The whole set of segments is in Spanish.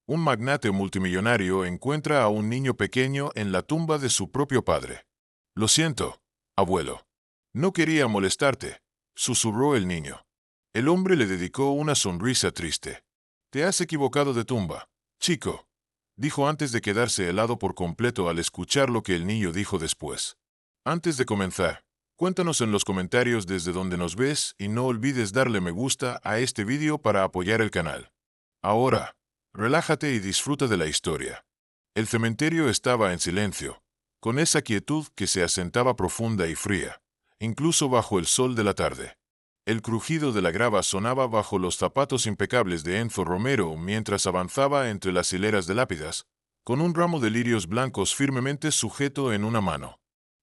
Un magnate multimillonario encuentra a un niño pequeño en la tumba de su propio padre. Lo siento, abuelo. No quería molestarte, susurró el niño. El hombre le dedicó una sonrisa triste. Te has equivocado de tumba, chico, dijo antes de quedarse helado por completo al escuchar lo que el niño dijo después. Antes de comenzar, cuéntanos en los comentarios desde donde nos ves y no olvides darle me gusta a este vídeo para apoyar el canal. Ahora, relájate y disfruta de la historia. El cementerio estaba en silencio, con esa quietud que se asentaba profunda y fría, incluso bajo el sol de la tarde. El crujido de la grava sonaba bajo los zapatos impecables de Enzo Romero mientras avanzaba entre las hileras de lápidas, con un ramo de lirios blancos firmemente sujeto en una mano.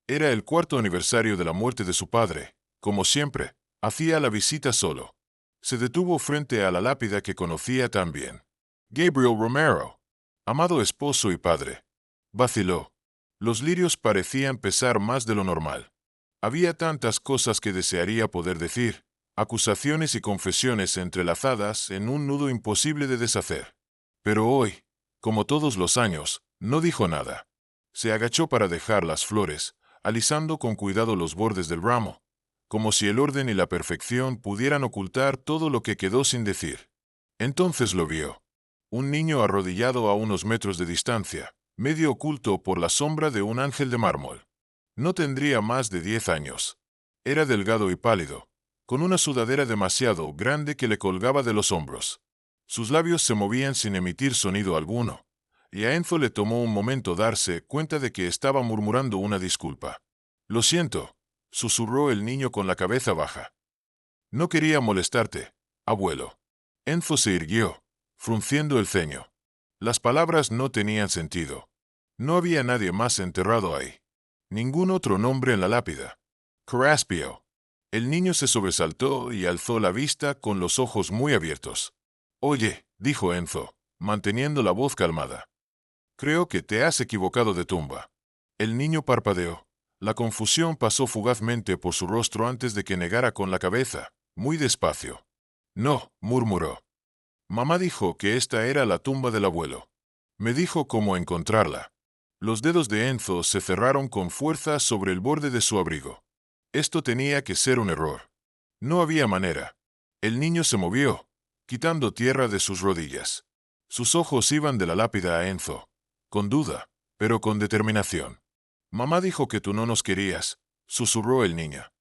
Era el cuarto aniversario de la muerte de su padre. Como siempre, hacía la visita solo. Se detuvo frente a la lápida que conocía tan bien. Gabriel Romero, amado esposo y padre. Vaciló. Los lirios parecían pesar más de lo normal. Había tantas cosas que desearía poder decir, acusaciones y confesiones entrelazadas en un nudo imposible de deshacer. Pero hoy, como todos los años, no dijo nada. Se agachó para dejar las flores, alisando con cuidado los bordes del ramo, como si el orden y la perfección pudieran ocultar todo lo que quedó sin decir. Entonces lo vio. Un niño arrodillado a unos metros de distancia, medio oculto por la sombra de un ángel de mármol. No tendría más de 10 años. Era delgado y pálido, con una sudadera demasiado grande que le colgaba de los hombros. Sus labios se movían sin emitir sonido alguno, y a Enzo le tomó un momento darse cuenta de que estaba murmurando una disculpa. Lo siento, susurró el niño con la cabeza baja. No quería molestarte, abuelo. Enzo se irguió, frunciendo el ceño. Las palabras no tenían sentido. No había nadie más enterrado ahí. Ningún otro nombre en la lápida. Caraspio. El niño se sobresaltó y alzó la vista con los ojos muy abiertos. Oye, dijo Enzo, manteniendo la voz calmada. Creo que te has equivocado de tumba. El niño parpadeó. La confusión pasó fugazmente por su rostro antes de que negara con la cabeza, muy despacio. No, murmuró. Mamá dijo que esta era la tumba del abuelo. Me dijo cómo encontrarla. Los dedos de Enzo se cerraron con fuerza sobre el borde de su abrigo. Esto tenía que ser un error. No había manera. El niño se movió, quitando tierra de sus rodillas. Sus ojos iban de la lápida a Enzo, con duda, pero con determinación. Mamá dijo que tú no nos querías, susurró el niño.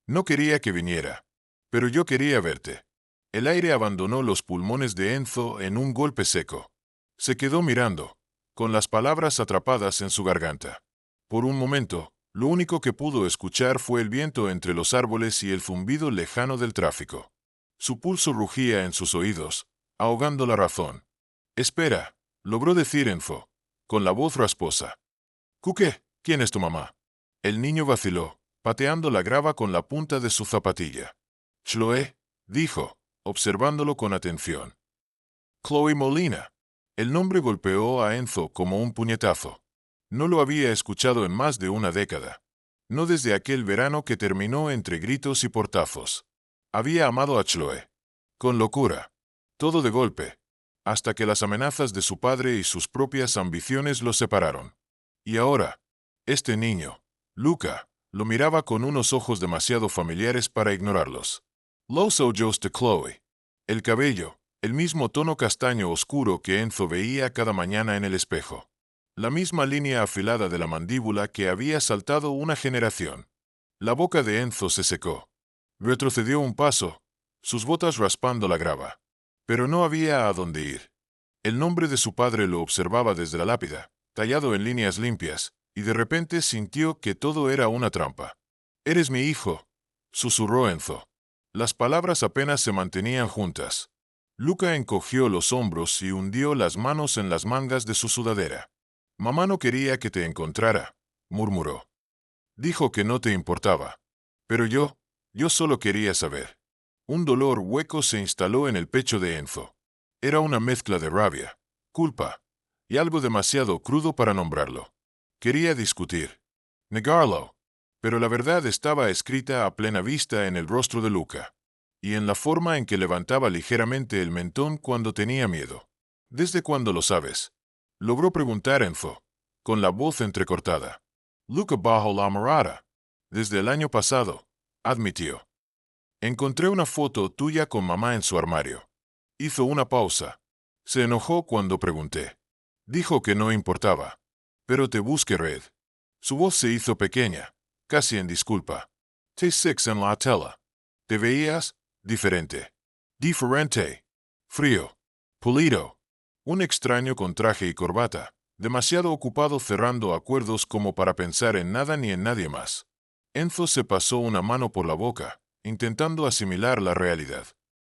No quería que viniera, pero yo quería verte. El aire abandonó los pulmones de Enzo en un golpe seco. Se quedó mirando, con las palabras atrapadas en su garganta. Por un momento, lo único que pudo escuchar fue el viento entre los árboles y el zumbido lejano del tráfico. Su pulso rugía en sus oídos, ahogando la razón. Espera, logró decir Enzo, con la voz rasposa. ¿Qué? ¿Quién es tu mamá? El niño vaciló, pateando la grava con la punta de su zapatilla. Chloe, dijo, observándolo con atención. Chloe Molina. El nombre golpeó a Enzo como un puñetazo. No lo había escuchado en más de una década. No desde aquel verano que terminó entre gritos y portazos. Había amado a Chloe. Con locura. Todo de golpe. Hasta que las amenazas de su padre y sus propias ambiciones lo separaron. Y ahora, este niño, Luca, lo miraba con unos ojos demasiado familiares para ignorarlos. Los ojos de Chloe. El cabello, el mismo tono castaño oscuro que Enzo veía cada mañana en el espejo. La misma línea afilada de la mandíbula que había saltado una generación. La boca de Enzo se secó. Retrocedió un paso, sus botas raspando la grava. Pero no había a dónde ir. El nombre de su padre lo observaba desde la lápida, tallado en líneas limpias, y de repente sintió que todo era una trampa. «Eres mi hijo», susurró Enzo. Las palabras apenas se mantenían juntas. Luca encogió los hombros y hundió las manos en las mangas de su sudadera. «Mamá no quería que te encontrara», murmuró. «Dijo que no te importaba. Pero yo solo quería saber». Un dolor hueco se instaló en el pecho de Enzo. Era una mezcla de rabia, culpa, y algo demasiado crudo para nombrarlo. Quería discutir, negarlo, pero la verdad estaba escrita a plena vista en el rostro de Luca, y en la forma en que levantaba ligeramente el mentón cuando tenía miedo. ¿Desde cuándo lo sabes? Logró preguntar Enzo, con la voz entrecortada. Luca bajo la mirada. Desde el año pasado, admitió. Encontré una foto tuya con mamá en su armario. Hizo una pausa. Se enojó cuando pregunté. Dijo que no importaba. Pero te busqué, Red. Su voz se hizo pequeña, casi en disculpa. T6 en la tela. Te veías diferente. Diferente. Frío. Pulido. Un extraño con traje y corbata, demasiado ocupado cerrando acuerdos como para pensar en nada ni en nadie más. Enzo se pasó una mano por la boca, intentando asimilar la realidad.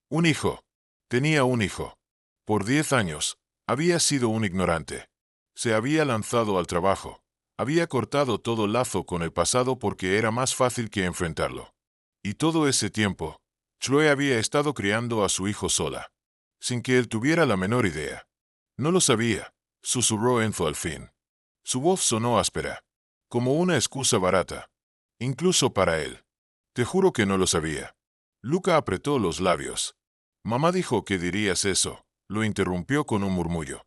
Un hijo. Tenía un hijo. Por 10 años, había sido un ignorante. Se había lanzado al trabajo. Había cortado todo lazo con el pasado porque era más fácil que enfrentarlo. Y todo ese tiempo, Chloe había estado criando a su hijo sola, sin que él tuviera la menor idea. No lo sabía, susurró Enzo al fin. Su voz sonó áspera, como una excusa barata, incluso para él. Te juro que no lo sabía. Luca apretó los labios. Mamá dijo que dirías eso, lo interrumpió con un murmullo.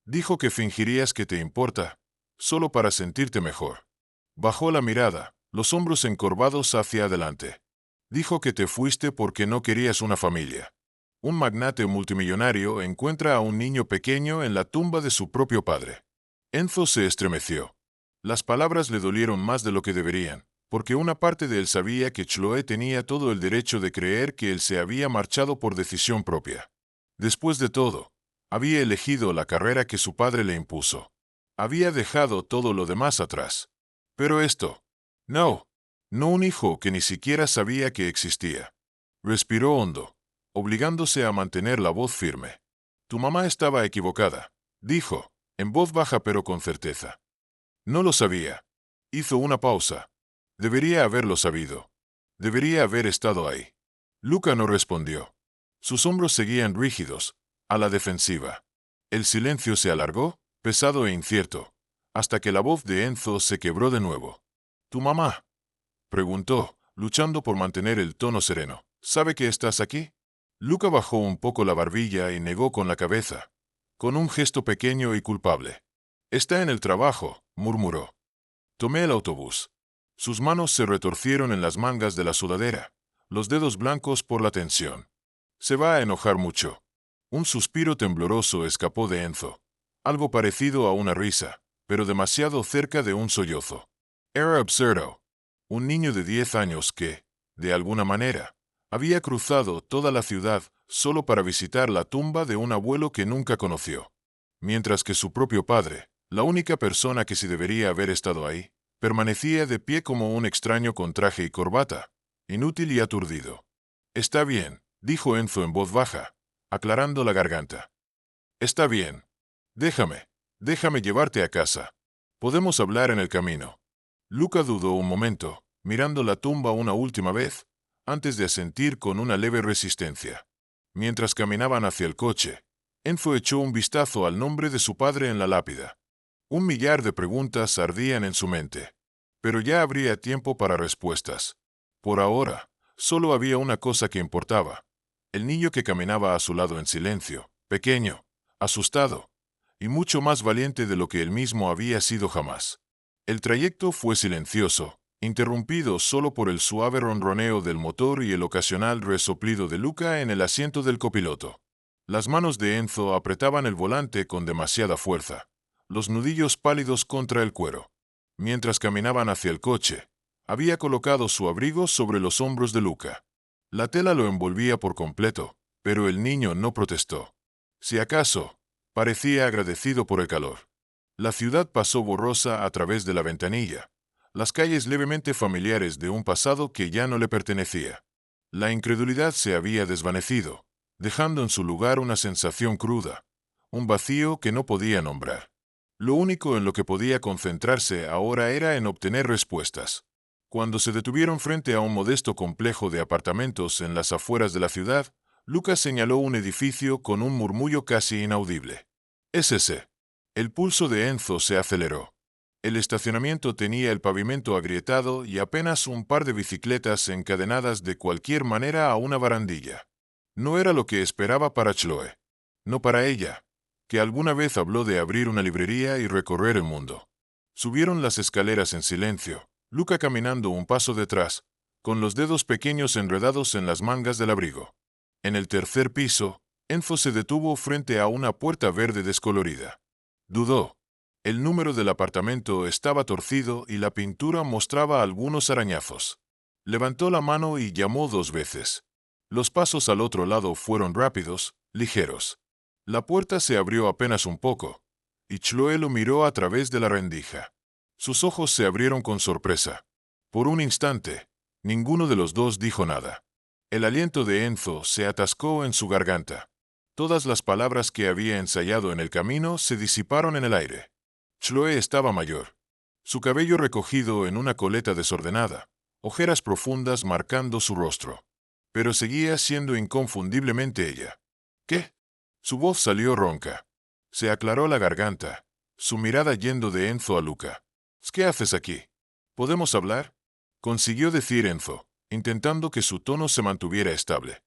Dijo que fingirías que te importa, solo para sentirte mejor. Bajó la mirada, los hombros encorvados hacia adelante. Dijo que te fuiste porque no querías una familia. Un magnate multimillonario encuentra a un niño pequeño en la tumba de su propio padre. Enzo se estremeció. Las palabras le dolieron más de lo que deberían, porque una parte de él sabía que Chloe tenía todo el derecho de creer que él se había marchado por decisión propia. Después de todo, había elegido la carrera que su padre le impuso. Había dejado todo lo demás atrás. Pero esto, no un hijo que ni siquiera sabía que existía. Respiró hondo, obligándose a mantener la voz firme. Tu mamá estaba equivocada, dijo, en voz baja pero con certeza. No lo sabía. Hizo una pausa. Debería haberlo sabido. Debería haber estado ahí. Luca no respondió. Sus hombros seguían rígidos, a la defensiva. El silencio se alargó, pesado e incierto, hasta que la voz de Enzo se quebró de nuevo. ¿Tu mamá?, preguntó, luchando por mantener el tono sereno. ¿Sabe que estás aquí? Luca bajó un poco la barbilla y negó con la cabeza, con un gesto pequeño y culpable. Está en el trabajo, murmuró. Tomé el autobús. Sus manos se retorcieron en las mangas de la sudadera, los dedos blancos por la tensión. Se va a enojar mucho. Un suspiro tembloroso escapó de Enzo, algo parecido a una risa, pero demasiado cerca de un sollozo. Era absurdo. Un niño de 10 años que, de alguna manera, había cruzado toda la ciudad solo para visitar la tumba de un abuelo que nunca conoció. Mientras que su propio padre, la única persona que sí debería haber estado ahí, permanecía de pie como un extraño con traje y corbata, inútil y aturdido. Está bien, dijo Enzo en voz baja, aclarando la garganta. Está bien. Déjame llevarte a casa. Podemos hablar en el camino. Luca dudó un momento, mirando la tumba una última vez, antes de asentir con una leve resistencia. Mientras caminaban hacia el coche, Enzo echó un vistazo al nombre de su padre en la lápida. Un millar de preguntas ardían en su mente, pero ya habría tiempo para respuestas. Por ahora, solo había una cosa que importaba: el niño que caminaba a su lado en silencio, pequeño, asustado, y mucho más valiente de lo que él mismo había sido jamás. El trayecto fue silencioso, interrumpido solo por el suave ronroneo del motor y el ocasional resoplido de Luca en el asiento del copiloto. Las manos de Enzo apretaban el volante con demasiada fuerza, los nudillos pálidos contra el cuero. Mientras caminaban hacia el coche, había colocado su abrigo sobre los hombros de Luca. La tela lo envolvía por completo, pero el niño no protestó. Si acaso, parecía agradecido por el calor. La ciudad pasó borrosa a través de la ventanilla, las calles levemente familiares de un pasado que ya no le pertenecía. La incredulidad se había desvanecido, dejando en su lugar una sensación cruda, un vacío que no podía nombrar. Lo único en lo que podía concentrarse ahora era en obtener respuestas. Cuando se detuvieron frente a un modesto complejo de apartamentos en las afueras de la ciudad, Lucas señaló un edificio con un murmullo casi inaudible. «Es ese». El pulso de Enzo se aceleró. El estacionamiento tenía el pavimento agrietado y apenas un par de bicicletas encadenadas de cualquier manera a una barandilla. No era lo que esperaba para Chloe. No para ella. que alguna vez habló de abrir una librería y recorrer el mundo. Subieron las escaleras en silencio, Luca caminando un paso detrás, con los dedos pequeños enredados en las mangas del abrigo. En el tercer piso, Enzo se detuvo frente a una puerta verde descolorida. Dudó. El número del apartamento estaba torcido y la pintura mostraba algunos arañazos. Levantó la mano y llamó 2 veces. Los pasos al otro lado fueron rápidos, ligeros. La puerta se abrió apenas un poco, y Chloe lo miró a través de la rendija. Sus ojos se abrieron con sorpresa. Por un instante, ninguno de los dos dijo nada. El aliento de Enzo se atascó en su garganta. Todas las palabras que había ensayado en el camino se disiparon en el aire. Chloe estaba mayor. Su cabello recogido en una coleta desordenada, ojeras profundas marcando su rostro. Pero seguía siendo inconfundiblemente ella. ¿Qué? Su voz salió ronca. Se aclaró la garganta, su mirada yendo de Enzo a Luca. ¿Qué haces aquí? ¿Podemos hablar? Consiguió decir Enzo, intentando que su tono se mantuviera estable.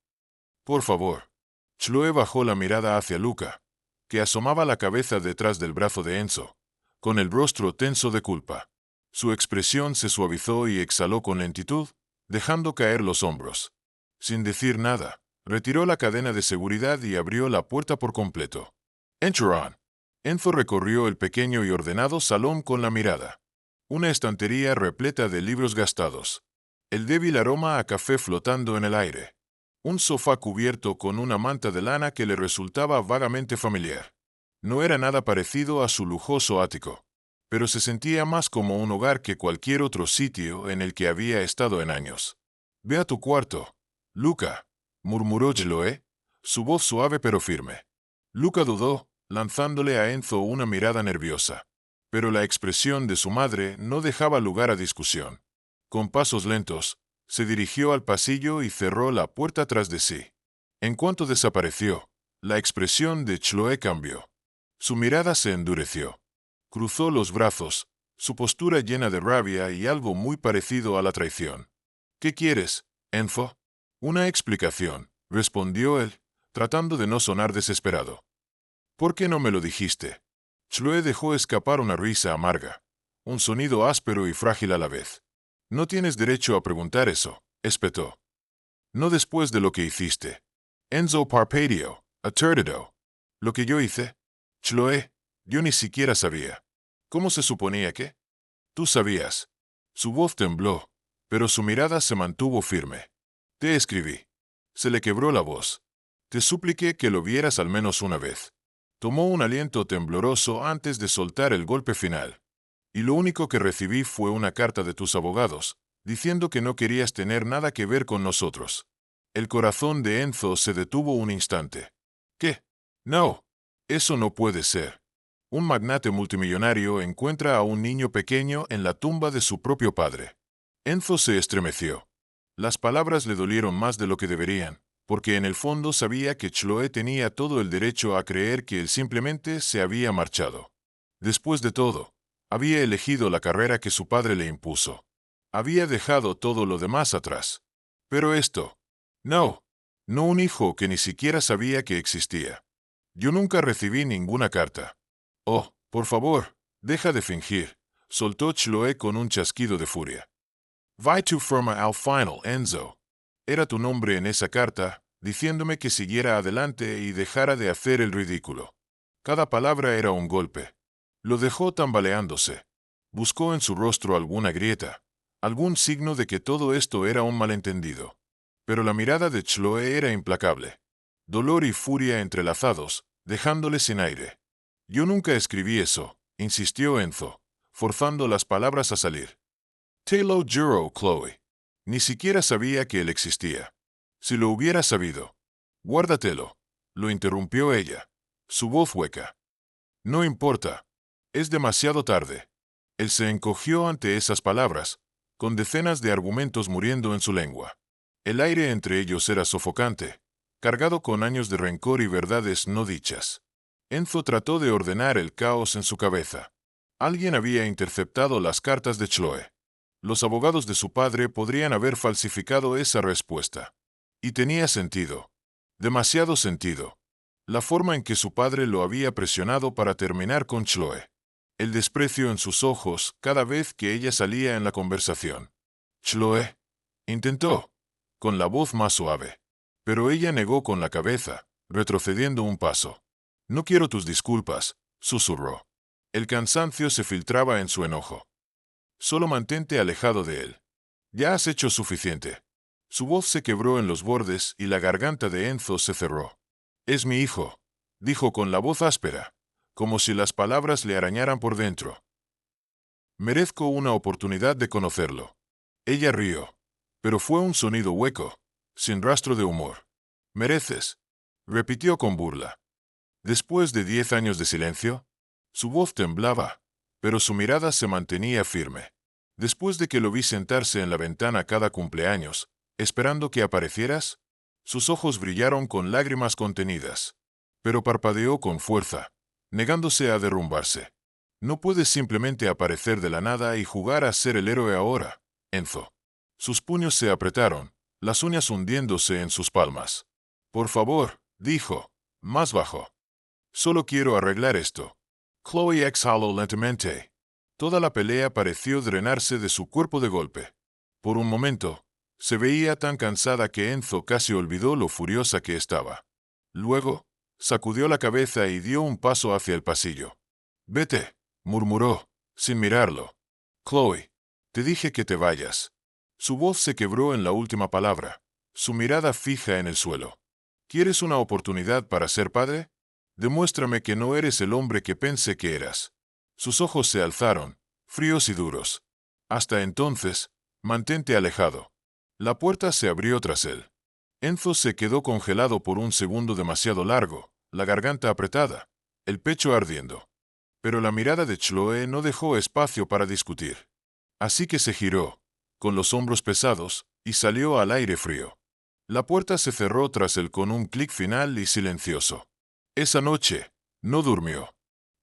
Por favor. Chloe bajó la mirada hacia Luca, que asomaba la cabeza detrás del brazo de Enzo, con el rostro tenso de culpa. Su expresión se suavizó y exhaló con lentitud, dejando caer los hombros. Sin decir nada, retiró la cadena de seguridad y abrió la puerta por completo. Entrarán. Enzo recorrió el pequeño y ordenado salón con la mirada. Una estantería repleta de libros gastados. El débil aroma a café flotando en el aire. Un sofá cubierto con una manta de lana que le resultaba vagamente familiar. No era nada parecido a su lujoso ático, pero se sentía más como un hogar que cualquier otro sitio en el que había estado en años. «Ve a tu cuarto, Luca», murmuró Chloe, su voz suave pero firme. Luca dudó, lanzándole a Enzo una mirada nerviosa. Pero la expresión de su madre no dejaba lugar a discusión. Con pasos lentos, se dirigió al pasillo y cerró la puerta tras de sí. En cuanto desapareció, la expresión de Chloe cambió. Su mirada se endureció. Cruzó los brazos, su postura llena de rabia y algo muy parecido a la traición. «¿Qué quieres, Enzo?» «Una explicación», respondió él, tratando de no sonar desesperado. «¿Por qué no me lo dijiste?» Chloe dejó escapar una risa amarga, un sonido áspero y frágil a la vez. «No tienes derecho a preguntar eso», espetó. «No después de lo que hiciste. Enzo Parpadio, aturdido. ¿Lo que yo hice?» «Chloe, yo ni siquiera sabía». «¿Cómo se suponía que?» «Tú sabías». Su voz tembló, pero su mirada se mantuvo firme. «Te escribí». Se le quebró la voz. «Te supliqué que lo vieras al menos una vez». Tomó un aliento tembloroso antes de soltar el golpe final. «Y lo único que recibí fue una carta de tus abogados, diciendo que no querías tener nada que ver con nosotros». El corazón de Enzo se detuvo un instante. «¿Qué? No. Eso no puede ser». Un magnate multimillonario encuentra a un niño pequeño en la tumba de su propio padre. Enzo se estremeció. Las palabras le dolieron más de lo que deberían, porque en el fondo sabía que Chloe tenía todo el derecho a creer que él simplemente se había marchado. Después de todo, había elegido la carrera que su padre le impuso. Había dejado todo lo demás atrás. Pero esto... No un hijo que ni siquiera sabía que existía. Yo nunca recibí ninguna carta. «Oh, por favor, deja de fingir», soltó Chloe con un chasquido de furia. «Vai tu firma al final, Enzo». Era tu nombre en esa carta, diciéndome que siguiera adelante y dejara de hacer el ridículo. Cada palabra era un golpe. Lo dejó tambaleándose. Buscó en su rostro alguna grieta, algún signo de que todo esto era un malentendido. Pero la mirada de Chloe era implacable. Dolor y furia entrelazados, dejándole sin aire. «Yo nunca escribí eso», insistió Enzo, forzando las palabras a salir. «Te lo juro, Chloe. Ni siquiera sabía que él existía. Si lo hubiera sabido». «Guárdatelo», lo interrumpió ella, su voz hueca. «No importa. Es demasiado tarde». Él se encogió ante esas palabras, con decenas de argumentos muriendo en su lengua. El aire entre ellos era sofocante, cargado con años de rencor y verdades no dichas. Enzo trató de ordenar el caos en su cabeza. Alguien había interceptado las cartas de Chloe. Los abogados de su padre podrían haber falsificado esa respuesta. Y tenía sentido. Demasiado sentido. La forma en que su padre lo había presionado para terminar con Chloe. El desprecio en sus ojos cada vez que ella salía en la conversación. Chloe, intentó, con la voz más suave. Pero ella negó con la cabeza, retrocediendo un paso. No quiero tus disculpas, susurró. El cansancio se filtraba en su enojo. Solo mantente alejado de él. Ya has hecho suficiente. Su voz se quebró en los bordes y la garganta de Enzo se cerró. Es mi hijo, dijo con la voz áspera, como si las palabras le arañaran por dentro. Merezco una oportunidad de conocerlo. Ella rió, pero fue un sonido hueco, sin rastro de humor. Mereces, repitió con burla. Después de 10 años de silencio, su voz temblaba, pero su mirada se mantenía firme. Después de que lo vi sentarse en la ventana cada cumpleaños, esperando que aparecieras, sus ojos brillaron con lágrimas contenidas, pero parpadeó con fuerza, negándose a derrumbarse. No puedes simplemente aparecer de la nada y jugar a ser el héroe ahora, Enzo. Sus puños se apretaron, las uñas hundiéndose en sus palmas. Por favor, dijo, más bajo. Solo quiero arreglar esto. Chloe exhaló lentamente. Toda la pelea pareció drenarse de su cuerpo de golpe. Por un momento, se veía tan cansada que Enzo casi olvidó lo furiosa que estaba. Luego, sacudió la cabeza y dio un paso hacia el pasillo. Vete, murmuró, sin mirarlo. Chloe, te dije que te vayas. Su voz se quebró en la última palabra, su mirada fija en el suelo. ¿Quieres una oportunidad para ser padre? Demuéstrame que no eres el hombre que pensé que eras. Sus ojos se alzaron, fríos y duros. Hasta entonces, mantente alejado. La puerta se abrió tras él. Enzo se quedó congelado por un segundo demasiado largo, la garganta apretada, el pecho ardiendo. Pero la mirada de Chloe no dejó espacio para discutir. Así que se giró, con los hombros pesados, y salió al aire frío. La puerta se cerró tras él con un clic final y silencioso. Esa noche, no durmió.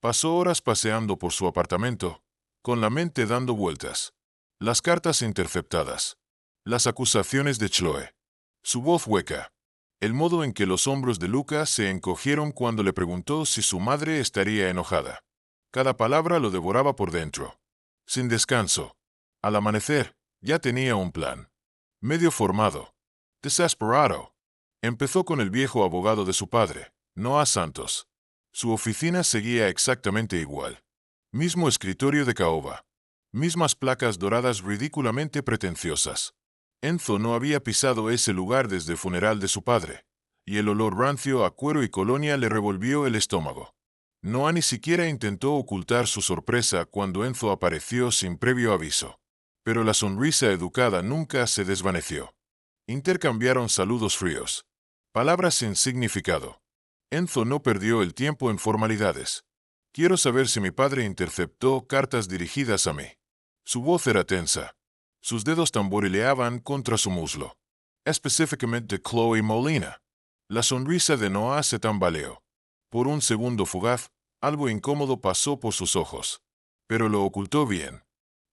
Pasó horas paseando por su apartamento, con la mente dando vueltas. Las cartas interceptadas. Las acusaciones de Chloe. Su voz hueca. El modo en que los hombros de Luca se encogieron cuando le preguntó si su madre estaría enojada. Cada palabra lo devoraba por dentro. Sin descanso. Al amanecer, ya tenía un plan. Medio formado. Desesperado. Empezó con el viejo abogado de su padre, Noah Santos. Su oficina seguía exactamente igual. Mismo escritorio de caoba. Mismas placas doradas ridículamente pretenciosas. Enzo no había pisado ese lugar desde el funeral de su padre, y el olor rancio a cuero y colonia le revolvió el estómago. Noah ni siquiera intentó ocultar su sorpresa cuando Enzo apareció sin previo aviso. Pero la sonrisa educada nunca se desvaneció. Intercambiaron saludos fríos. Palabras sin significado. Enzo no perdió el tiempo en formalidades. Quiero saber si mi padre interceptó cartas dirigidas a mí. Su voz era tensa. Sus dedos tamborileaban contra su muslo. Específicamente Chloe Molina. La sonrisa de Noah se tambaleó. Por un segundo fugaz, algo incómodo pasó por sus ojos. Pero lo ocultó bien.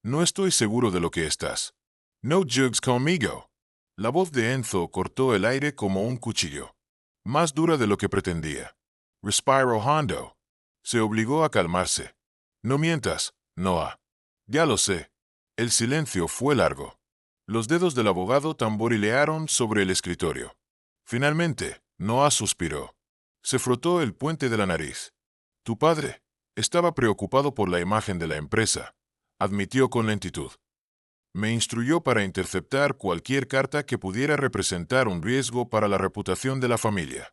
No estoy seguro de lo que estás. No jugues conmigo. La voz de Enzo cortó el aire como un cuchillo. Más dura de lo que pretendía. Respiró hondo. Se obligó a calmarse. No mientas, Noah. Ya lo sé. El silencio fue largo. Los dedos del abogado tamborilearon sobre el escritorio. Finalmente, Noah suspiró. Se frotó el puente de la nariz. Tu padre estaba preocupado por la imagen de la empresa, admitió con lentitud. Me instruyó para interceptar cualquier carta que pudiera representar un riesgo para la reputación de la familia.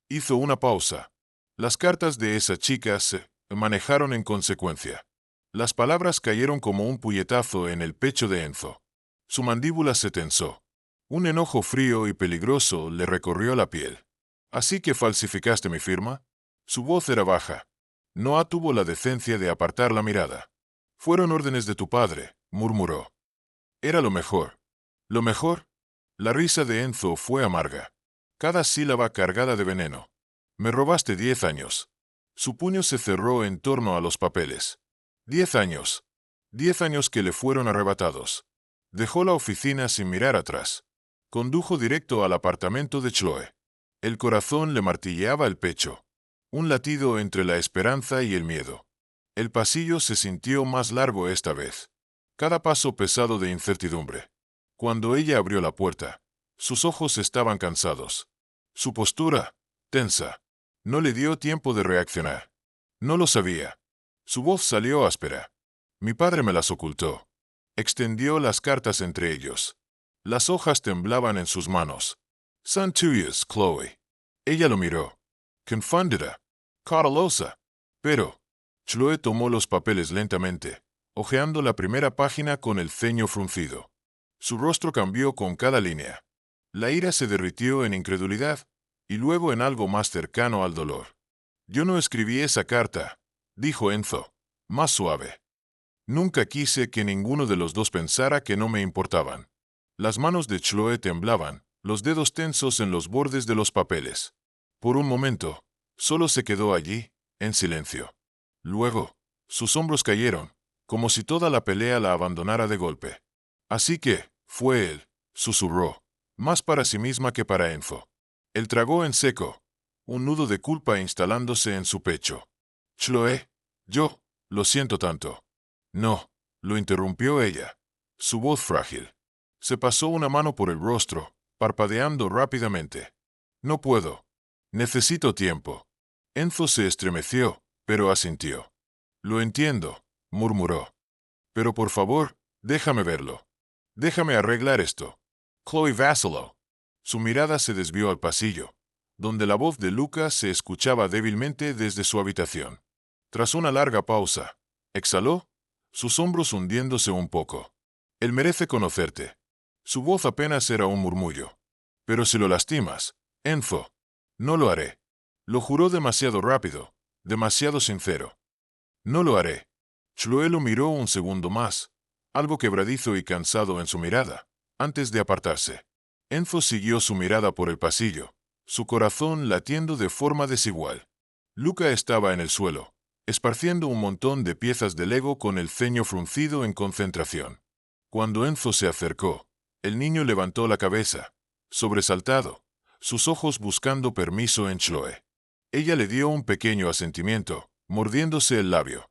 Hizo una pausa. Las cartas de esa chica se manejaron en consecuencia. Las palabras cayeron como un puñetazo en el pecho de Enzo. Su mandíbula se tensó. Un enojo frío y peligroso le recorrió la piel. ¿Así que falsificaste mi firma? Su voz era baja. Noah tuvo la decencia de apartar la mirada. Fueron órdenes de tu padre, murmuró. Era lo mejor. ¿Lo mejor? La risa de Enzo fue amarga. Cada sílaba cargada de veneno. Me robaste 10 años. Su puño se cerró en torno a los papeles. 10 años. 10 años que le fueron arrebatados. Dejó la oficina sin mirar atrás. Condujo directo al apartamento de Chloe. El corazón le martilleaba el pecho. Un latido entre la esperanza y el miedo. El pasillo se sintió más largo esta vez. Cada paso pesado de incertidumbre. Cuando ella abrió la puerta, sus ojos estaban cansados. Su postura, tensa. No le dio tiempo de reaccionar. No lo sabía. Su voz salió áspera. Mi padre me las ocultó. Extendió las cartas entre ellos. Las hojas temblaban en sus manos. Son tuyas, Chloe. Ella lo miró. Confundida. Cautelosa. Pero, Chloe tomó los papeles lentamente, hojeando la primera página con el ceño fruncido. Su rostro cambió con cada línea. La ira se derritió en incredulidad, y luego en algo más cercano al dolor. Yo no escribí esa carta, dijo Enzo, más suave. Nunca quise que ninguno de los dos pensara que no me importaban. Las manos de Chloe temblaban, los dedos tensos en los bordes de los papeles. Por un momento, solo se quedó allí, en silencio. Luego, sus hombros cayeron, como si toda la pelea la abandonara de golpe. Así que, fue él, susurró, más para sí misma que para Enzo. Él tragó en seco, un nudo de culpa instalándose en su pecho. Chloe, yo, lo siento tanto. No, lo interrumpió ella. Su voz frágil. Se pasó una mano por el rostro, parpadeando rápidamente. No puedo. Necesito tiempo. Enzo se estremeció, pero asintió. Lo entiendo, murmuró. Pero por favor, déjame verlo. Déjame arreglar esto. Chloe vaciló. Su mirada se desvió al pasillo, donde la voz de Luca se escuchaba débilmente desde su habitación. Tras una larga pausa, exhaló, sus hombros hundiéndose un poco. Él merece conocerte. Su voz apenas era un murmullo. Pero si lo lastimas, Enzo, no lo haré. Lo juró demasiado rápido, demasiado sincero. No lo haré. Chloe lo miró un segundo más, algo quebradizo y cansado en su mirada, antes de apartarse. Enzo siguió su mirada por el pasillo, su corazón latiendo de forma desigual. Luca estaba en el suelo, esparciendo un montón de piezas de Lego con el ceño fruncido en concentración. Cuando Enzo se acercó, el niño levantó la cabeza, sobresaltado, sus ojos buscando permiso en Chloe. Ella le dio un pequeño asentimiento, mordiéndose el labio.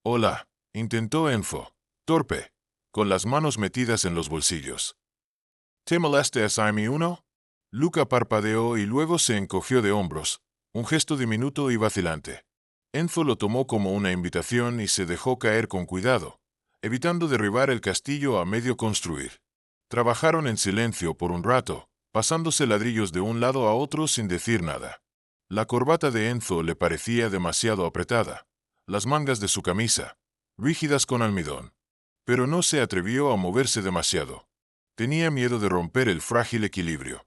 Hola, intentó Enzo, torpe, con las manos metidas en los bolsillos. ¿Te molestas a mí uno? Luca parpadeó y luego se encogió de hombros, un gesto diminuto y vacilante. Enzo lo tomó como una invitación y se dejó caer con cuidado, evitando derribar el castillo a medio construir. Trabajaron en silencio por un rato, pasándose ladrillos de un lado a otro sin decir nada. La corbata de Enzo le parecía demasiado apretada, las mangas de su camisa, rígidas con almidón. Pero no se atrevió a moverse demasiado. Tenía miedo de romper el frágil equilibrio.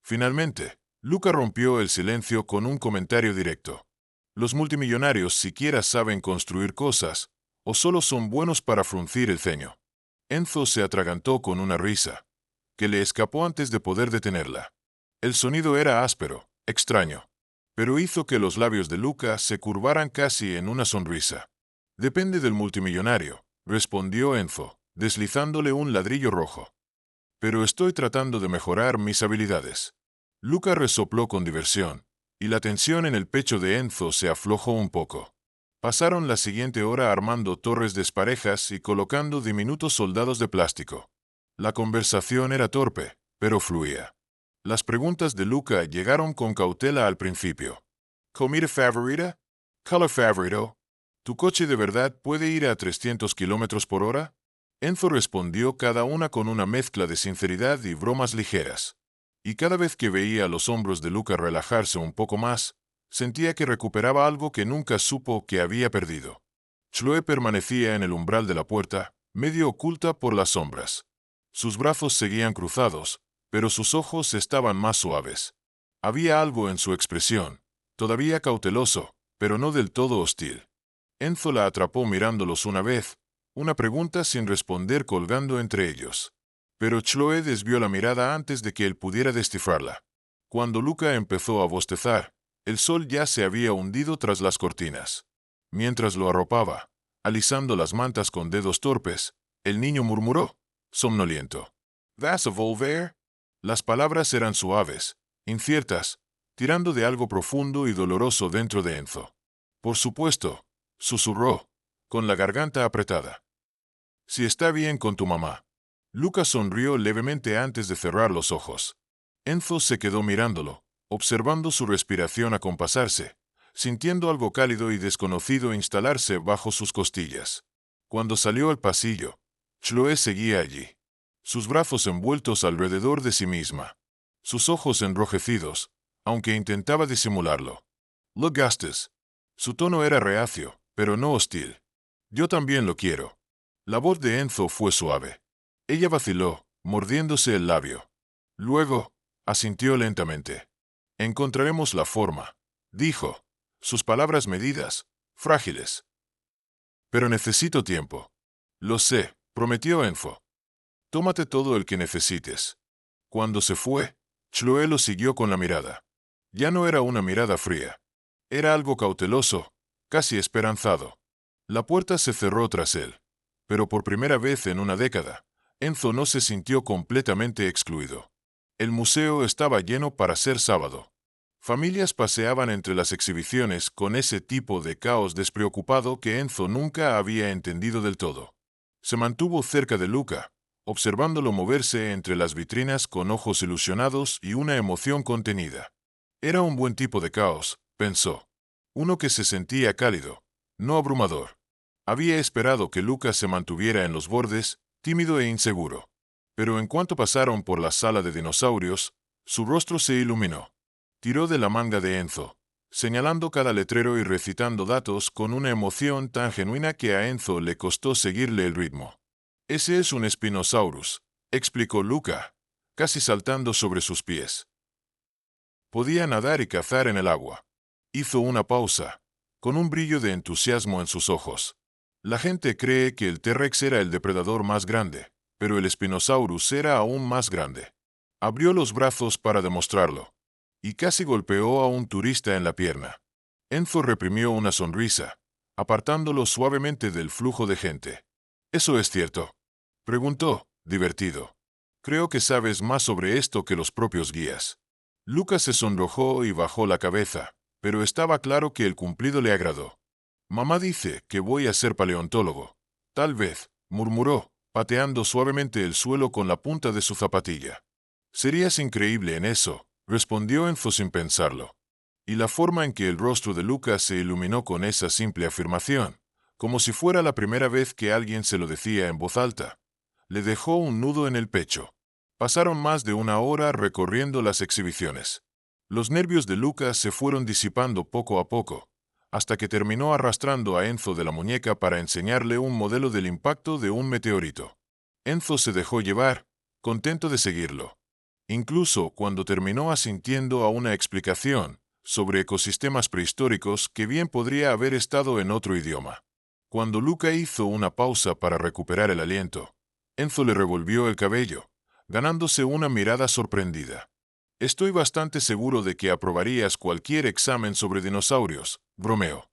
Finalmente, Luca rompió el silencio con un comentario directo. Los multimillonarios siquiera saben construir cosas, o solo son buenos para fruncir el ceño. Enzo se atragantó con una risa, que le escapó antes de poder detenerla. El sonido era áspero, extraño, pero hizo que los labios de Luca se curvaran casi en una sonrisa. Depende del multimillonario, respondió Enzo, deslizándole un ladrillo rojo. Pero estoy tratando de mejorar mis habilidades. Luca resopló con diversión, y la tensión en el pecho de Enzo se aflojó un poco. Pasaron la siguiente hora armando torres desparejas y colocando diminutos soldados de plástico. La conversación era torpe, pero fluía. Las preguntas de Luca llegaron con cautela al principio. ¿Comida favorita? ¿Color favorito? ¿Tu coche de verdad puede ir a 300 kilómetros por hora? Enzo respondió cada una con una mezcla de sinceridad y bromas ligeras. Y cada vez que veía los hombros de Luca relajarse un poco más, sentía que recuperaba algo que nunca supo que había perdido. Chloe permanecía en el umbral de la puerta, medio oculta por las sombras. Sus brazos seguían cruzados, pero sus ojos estaban más suaves. Había algo en su expresión, todavía cauteloso, pero no del todo hostil. Enzo la atrapó mirándolos una vez, una pregunta sin responder colgando entre ellos. Pero Chloe desvió la mirada antes de que él pudiera descifrarla. Cuando Luca empezó a bostezar, el sol ya se había hundido tras las cortinas. Mientras lo arropaba, alisando las mantas con dedos torpes, el niño murmuró, somnoliento. ¿Vas a volver? Las palabras eran suaves, inciertas, tirando de algo profundo y doloroso dentro de Enzo. Por supuesto, susurró, con la garganta apretada. Si está bien con tu mamá. Luca sonrió levemente antes de cerrar los ojos. Enzo se quedó mirándolo, observando su respiración acompasarse, sintiendo algo cálido y desconocido instalarse bajo sus costillas. Cuando salió al pasillo, Chloe seguía allí, sus brazos envueltos alrededor de sí misma, sus ojos enrojecidos, aunque intentaba disimularlo. Lo gastes. Su tono era reacio, pero no hostil. Yo también lo quiero. La voz de Enzo fue suave. Ella vaciló, mordiéndose el labio. Luego, asintió lentamente. Encontraremos la forma, dijo, sus palabras medidas, frágiles. Pero necesito tiempo. Lo sé, prometió Enzo. Tómate todo el que necesites. Cuando se fue, Chloe lo siguió con la mirada. Ya no era una mirada fría. Era algo cauteloso, casi esperanzado. La puerta se cerró tras él. Pero por primera vez en una década, Enzo no se sintió completamente excluido. El museo estaba lleno para ser sábado. Familias paseaban entre las exhibiciones con ese tipo de caos despreocupado que Enzo nunca había entendido del todo. Se mantuvo cerca de Luca, observándolo moverse entre las vitrinas con ojos ilusionados y una emoción contenida. Era un buen tipo de caos, pensó. Uno que se sentía cálido, no abrumador. Había esperado que Luca se mantuviera en los bordes, tímido e inseguro. Pero en cuanto pasaron por la sala de dinosaurios, su rostro se iluminó. Tiró de la manga de Enzo, señalando cada letrero y recitando datos con una emoción tan genuina que a Enzo le costó seguirle el ritmo. Ese es un Spinosaurus, explicó Luca, casi saltando sobre sus pies. Podía nadar y cazar en el agua. Hizo una pausa, con un brillo de entusiasmo en sus ojos. La gente cree que el T-Rex era el depredador más grande, pero el Spinosaurus era aún más grande. Abrió los brazos para demostrarlo, y casi golpeó a un turista en la pierna. Enzo reprimió una sonrisa, apartándolo suavemente del flujo de gente. ¿Eso es cierto?, preguntó, divertido. Creo que sabes más sobre esto que los propios guías. Lucas se sonrojó y bajó la cabeza, pero estaba claro que el cumplido le agradó. Mamá dice que voy a ser paleontólogo. Tal vez, murmuró, pateando suavemente el suelo con la punta de su zapatilla. Serías increíble en eso, respondió Enzo sin pensarlo. Y la forma en que el rostro de Lucas se iluminó con esa simple afirmación, como si fuera la primera vez que alguien se lo decía en voz alta, le dejó un nudo en el pecho. Pasaron más de una hora recorriendo las exhibiciones. Los nervios de Lucas se fueron disipando poco a poco, hasta que terminó arrastrando a Enzo de la muñeca para enseñarle un modelo del impacto de un meteorito. Enzo se dejó llevar, contento de seguirlo. Incluso cuando terminó asintiendo a una explicación sobre ecosistemas prehistóricos que bien podría haber estado en otro idioma. Cuando Luca hizo una pausa para recuperar el aliento, Enzo le revolvió el cabello, ganándose una mirada sorprendida. Estoy bastante seguro de que aprobarías cualquier examen sobre dinosaurios, bromeó.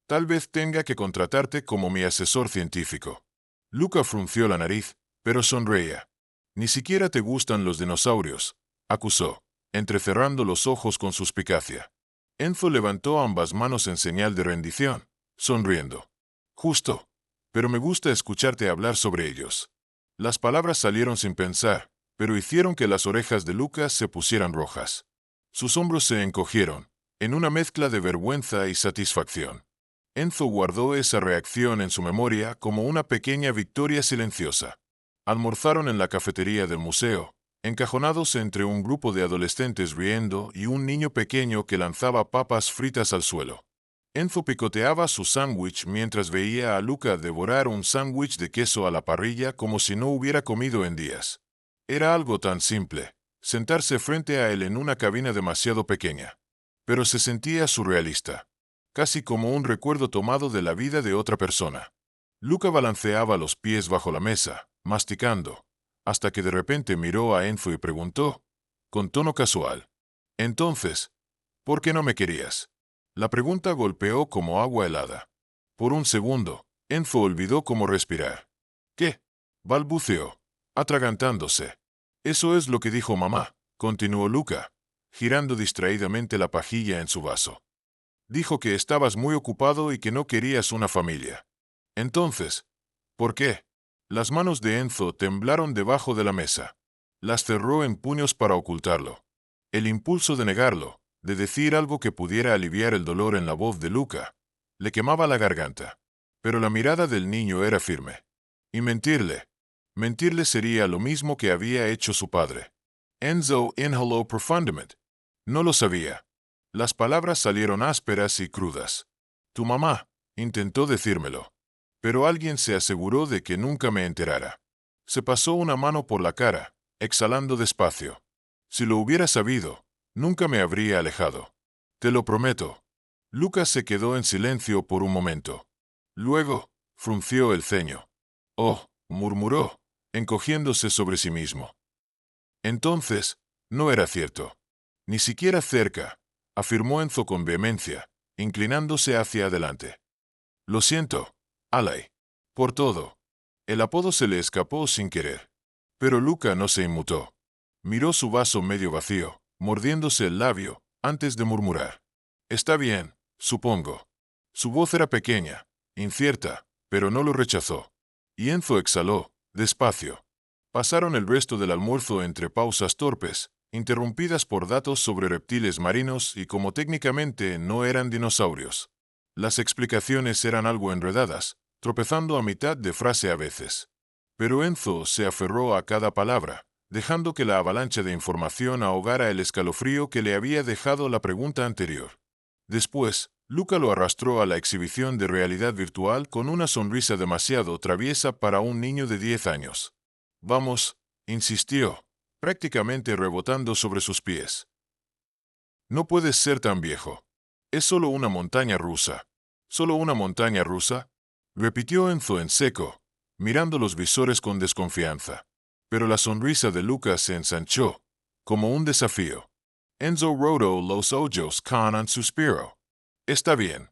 Tal vez tenga que contratarte como mi asesor científico. Luca frunció la nariz, pero sonreía. Ni siquiera te gustan los dinosaurios, acusó, entrecerrando los ojos con suspicacia. Enzo levantó ambas manos en señal de rendición, sonriendo. Justo. Pero me gusta escucharte hablar sobre ellos. Las palabras salieron sin pensar, pero hicieron que las orejas de Lucas se pusieran rojas. Sus hombros se encogieron, en una mezcla de vergüenza y satisfacción. Enzo guardó esa reacción en su memoria como una pequeña victoria silenciosa. Almorzaron en la cafetería del museo, encajonados entre un grupo de adolescentes riendo y un niño pequeño que lanzaba papas fritas al suelo. Enzo picoteaba su sándwich mientras veía a Luca devorar un sándwich de queso a la parrilla como si no hubiera comido en días. Era algo tan simple, sentarse frente a él en una cabina demasiado pequeña. Pero se sentía surrealista, casi como un recuerdo tomado de la vida de otra persona. Luca balanceaba los pies bajo la mesa, masticando, hasta que de repente miró a Enzo y preguntó, con tono casual: «Entonces, ¿por qué no me querías?». La pregunta golpeó como agua helada. Por un segundo, Enzo olvidó cómo respirar. «¿Qué?», balbuceó, atragantándose. «Eso es lo que dijo mamá», continuó Luca, girando distraídamente la pajilla en su vaso. Dijo que estabas muy ocupado y que no querías una familia. Entonces, ¿por qué? Las manos de Enzo temblaron debajo de la mesa. Las cerró en puños para ocultarlo. El impulso de negarlo, de decir algo que pudiera aliviar el dolor en la voz de Luca, le quemaba la garganta. Pero la mirada del niño era firme. Y mentirle sería lo mismo que había hecho su padre. Enzo inhaló profundamente. No lo sabía. Las palabras salieron ásperas y crudas. Tu mamá intentó decírmelo, pero alguien se aseguró de que nunca me enterara. Se pasó una mano por la cara, exhalando despacio. Si lo hubiera sabido, nunca me habría alejado. Te lo prometo. Lucas se quedó en silencio por un momento. Luego, frunció el ceño. Oh, murmuró, encogiéndose sobre sí mismo. Entonces, no era cierto. Ni siquiera cerca, afirmó Enzo con vehemencia, inclinándose hacia adelante. Lo siento, Alay, por todo. El apodo se le escapó sin querer. Pero Luca no se inmutó. Miró su vaso medio vacío, mordiéndose el labio, antes de murmurar. Está bien, supongo. Su voz era pequeña, incierta, pero no lo rechazó. Y Enzo exhaló, despacio. Pasaron el resto del almuerzo entre pausas torpes, interrumpidas por datos sobre reptiles marinos y como técnicamente no eran dinosaurios. Las explicaciones eran algo enredadas, tropezando a mitad de frase a veces. Pero Enzo se aferró a cada palabra, dejando que la avalancha de información ahogara el escalofrío que le había dejado la pregunta anterior. Después, Luca lo arrastró a la exhibición de realidad virtual con una sonrisa demasiado traviesa para un niño de 10 años. Vamos, insistió, prácticamente rebotando sobre sus pies. No puedes ser tan viejo. Es solo una montaña rusa. ¿Solo una montaña rusa? Repitió Enzo en seco, mirando los visores con desconfianza. Pero la sonrisa de Lucas se ensanchó, como un desafío. Enzo roto los ojos con un suspiro. Está bien.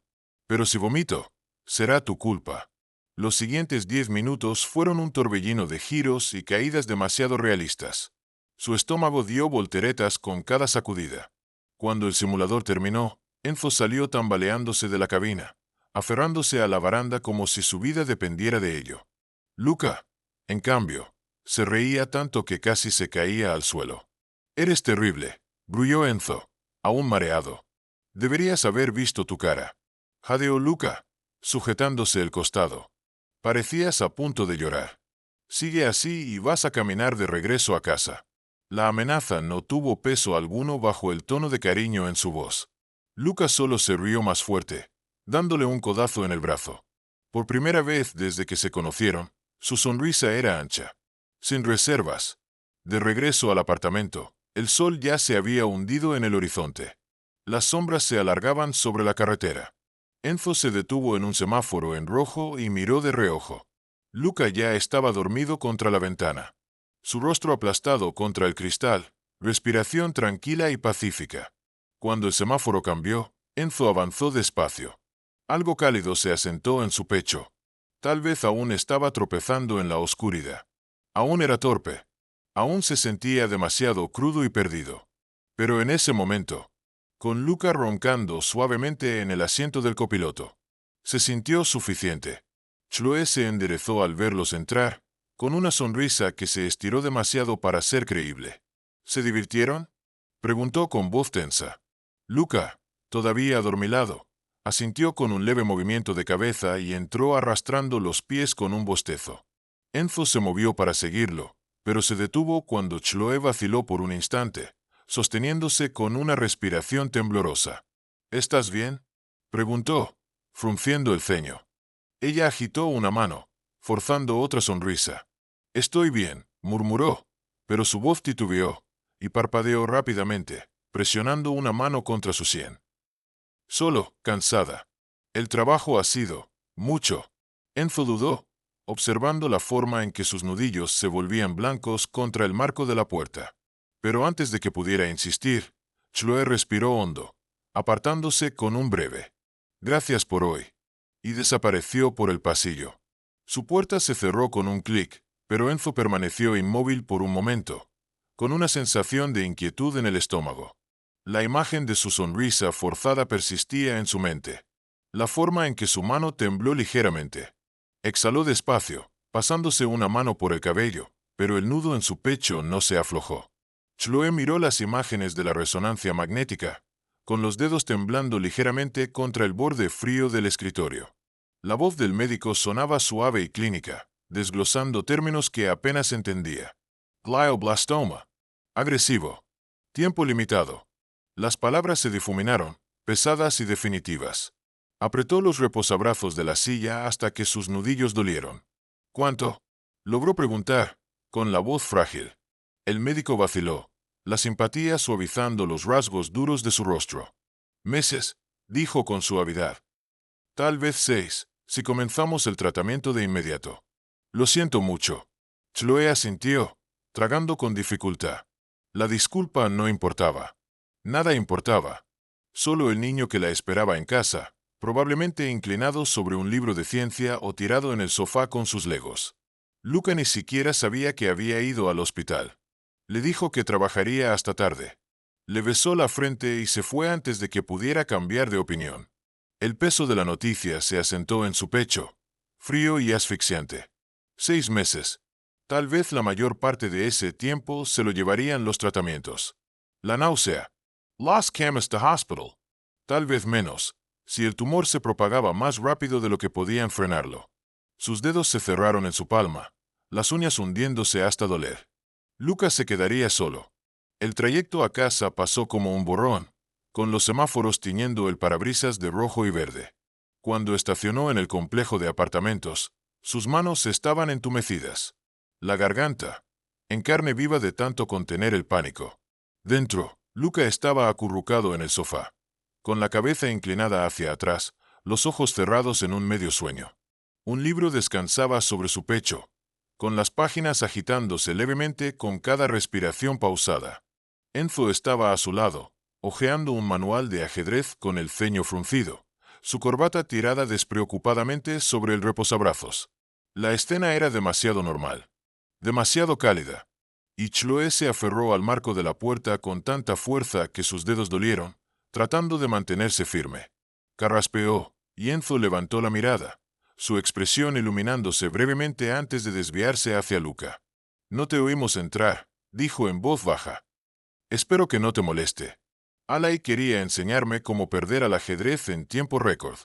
Pero si vomito, será tu culpa. Los siguientes 10 minutos fueron un torbellino de giros y caídas demasiado realistas. Su estómago dio volteretas con cada sacudida. Cuando el simulador terminó, Enzo salió tambaleándose de la cabina, aferrándose a la baranda como si su vida dependiera de ello. Luca, en cambio, se reía tanto que casi se caía al suelo. Eres terrible, gruñó Enzo, aún mareado. Deberías haber visto tu cara. Jadeó Luca, sujetándose el costado. Parecías a punto de llorar. Sigue así y vas a caminar de regreso a casa. La amenaza no tuvo peso alguno bajo el tono de cariño en su voz. Lucas solo se rió más fuerte, dándole un codazo en el brazo. Por primera vez desde que se conocieron, su sonrisa era ancha. Sin reservas. De regreso al apartamento, el sol ya se había hundido en el horizonte. Las sombras se alargaban sobre la carretera. Enzo se detuvo en un semáforo en rojo y miró de reojo. Luca ya estaba dormido contra la ventana. Su rostro aplastado contra el cristal, respiración tranquila y pacífica. Cuando el semáforo cambió, Enzo avanzó despacio. Algo cálido se asentó en su pecho. Tal vez aún estaba tropezando en la oscuridad. Aún era torpe. Aún se sentía demasiado crudo y perdido. Pero en ese momento, con Luca roncando suavemente en el asiento del copiloto, se sintió suficiente. Chloe se enderezó al verlos entrar, con una sonrisa que se estiró demasiado para ser creíble. ¿Se divirtieron?, preguntó con voz tensa. Luca, todavía adormilado, asintió con un leve movimiento de cabeza y entró arrastrando los pies con un bostezo. Enzo se movió para seguirlo, pero se detuvo cuando Chloe vaciló por un instante, sosteniéndose con una respiración temblorosa. ¿Estás bien?, preguntó, frunciendo el ceño. Ella agitó una mano, forzando otra sonrisa. Estoy bien, murmuró, pero su voz titubeó, y parpadeó rápidamente, presionando una mano contra su sien. Solo, cansada. El trabajo ha sido mucho. Enzo dudó, observando la forma en que sus nudillos se volvían blancos contra el marco de la puerta. Pero antes de que pudiera insistir, Chloe respiró hondo, apartándose con un breve «Gracias por hoy», y desapareció por el pasillo. Su puerta se cerró con un clic, pero Enzo permaneció inmóvil por un momento, con una sensación de inquietud en el estómago. La imagen de su sonrisa forzada persistía en su mente. La forma en que su mano tembló ligeramente. Exhaló despacio, pasándose una mano por el cabello, pero el nudo en su pecho no se aflojó. Chloe miró las imágenes de la resonancia magnética, con los dedos temblando ligeramente contra el borde frío del escritorio. La voz del médico sonaba suave y clínica, desglosando términos que apenas entendía. Glioblastoma. Agresivo. Tiempo limitado. Las palabras se difuminaron, pesadas y definitivas. Apretó los reposabrazos de la silla hasta que sus nudillos dolieron. ¿Cuánto? Logró preguntar, con la voz frágil. El médico vaciló, la simpatía suavizando los rasgos duros de su rostro. Meses, dijo con suavidad. Tal vez 6, si comenzamos el tratamiento de inmediato. Lo siento mucho. Chloe asintió, tragando con dificultad. La disculpa no importaba. Nada importaba. Solo el niño que la esperaba en casa, probablemente inclinado sobre un libro de ciencia o tirado en el sofá con sus legos. Luca ni siquiera sabía que había ido al hospital. Le dijo que trabajaría hasta tarde. Le besó la frente y se fue antes de que pudiera cambiar de opinión. El peso de la noticia se asentó en su pecho, frío y asfixiante. 6 meses. Tal vez la mayor parte de ese tiempo se lo llevarían los tratamientos. La náusea. Lost Camas to Hospital. Tal vez menos, si el tumor se propagaba más rápido de lo que podían frenarlo. Sus dedos se cerraron en su palma, las uñas hundiéndose hasta doler. Lucas se quedaría solo. El trayecto a casa pasó como un borrón, con los semáforos tiñendo el parabrisas de rojo y verde. Cuando estacionó en el complejo de apartamentos, sus manos estaban entumecidas. La garganta, en carne viva de tanto contener el pánico. Dentro, Luca estaba acurrucado en el sofá, con la cabeza inclinada hacia atrás, los ojos cerrados en un medio sueño. Un libro descansaba sobre su pecho, con las páginas agitándose levemente con cada respiración pausada. Enzo estaba a su lado, hojeando un manual de ajedrez con el ceño fruncido, su corbata tirada despreocupadamente sobre el reposabrazos. La escena era demasiado normal, demasiado cálida, y Chloe se aferró al marco de la puerta con tanta fuerza que sus dedos dolieron, tratando de mantenerse firme. Carraspeó, y Enzo levantó la mirada, su expresión iluminándose brevemente antes de desviarse hacia Luca. «No te oímos entrar», dijo en voz baja. «Espero que no te moleste. Alay quería enseñarme cómo perder al ajedrez en tiempo récord».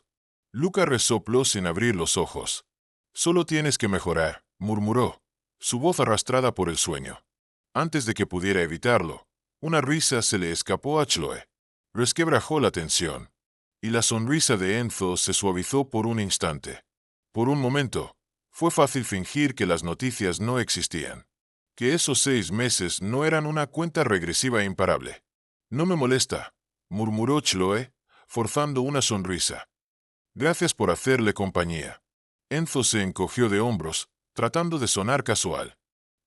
Luca resopló sin abrir los ojos. «Solo tienes que mejorar», murmuró, su voz arrastrada por el sueño. Antes de que pudiera evitarlo, una risa se le escapó a Chloe. Resquebrajó la tensión, y la sonrisa de Enzo se suavizó por un instante. Por un momento, fue fácil fingir que las noticias no existían, que esos 6 meses no eran una cuenta regresiva imparable. «No me molesta», murmuró Chloe, forzando una sonrisa. «Gracias por hacerle compañía». Enzo se encogió de hombros, tratando de sonar casual.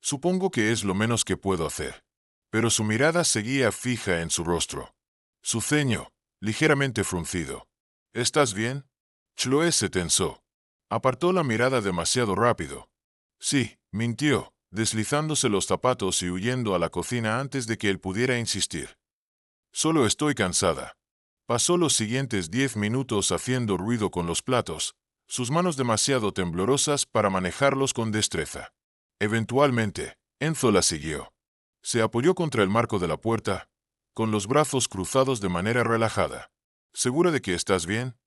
«Supongo que es lo menos que puedo hacer». Pero su mirada seguía fija en su rostro. Su ceño, ligeramente fruncido. «¿Estás bien?» Chloe se tensó. Apartó la mirada demasiado rápido. «Sí», mintió, deslizándose los zapatos y huyendo a la cocina antes de que él pudiera insistir. «Solo estoy cansada». Pasó los siguientes 10 minutos haciendo ruido con los platos, sus manos demasiado temblorosas para manejarlos con destreza. Eventualmente, Enzo la siguió. Se apoyó contra el marco de la puerta, con los brazos cruzados de manera relajada. «¿Segura de que estás bien?»,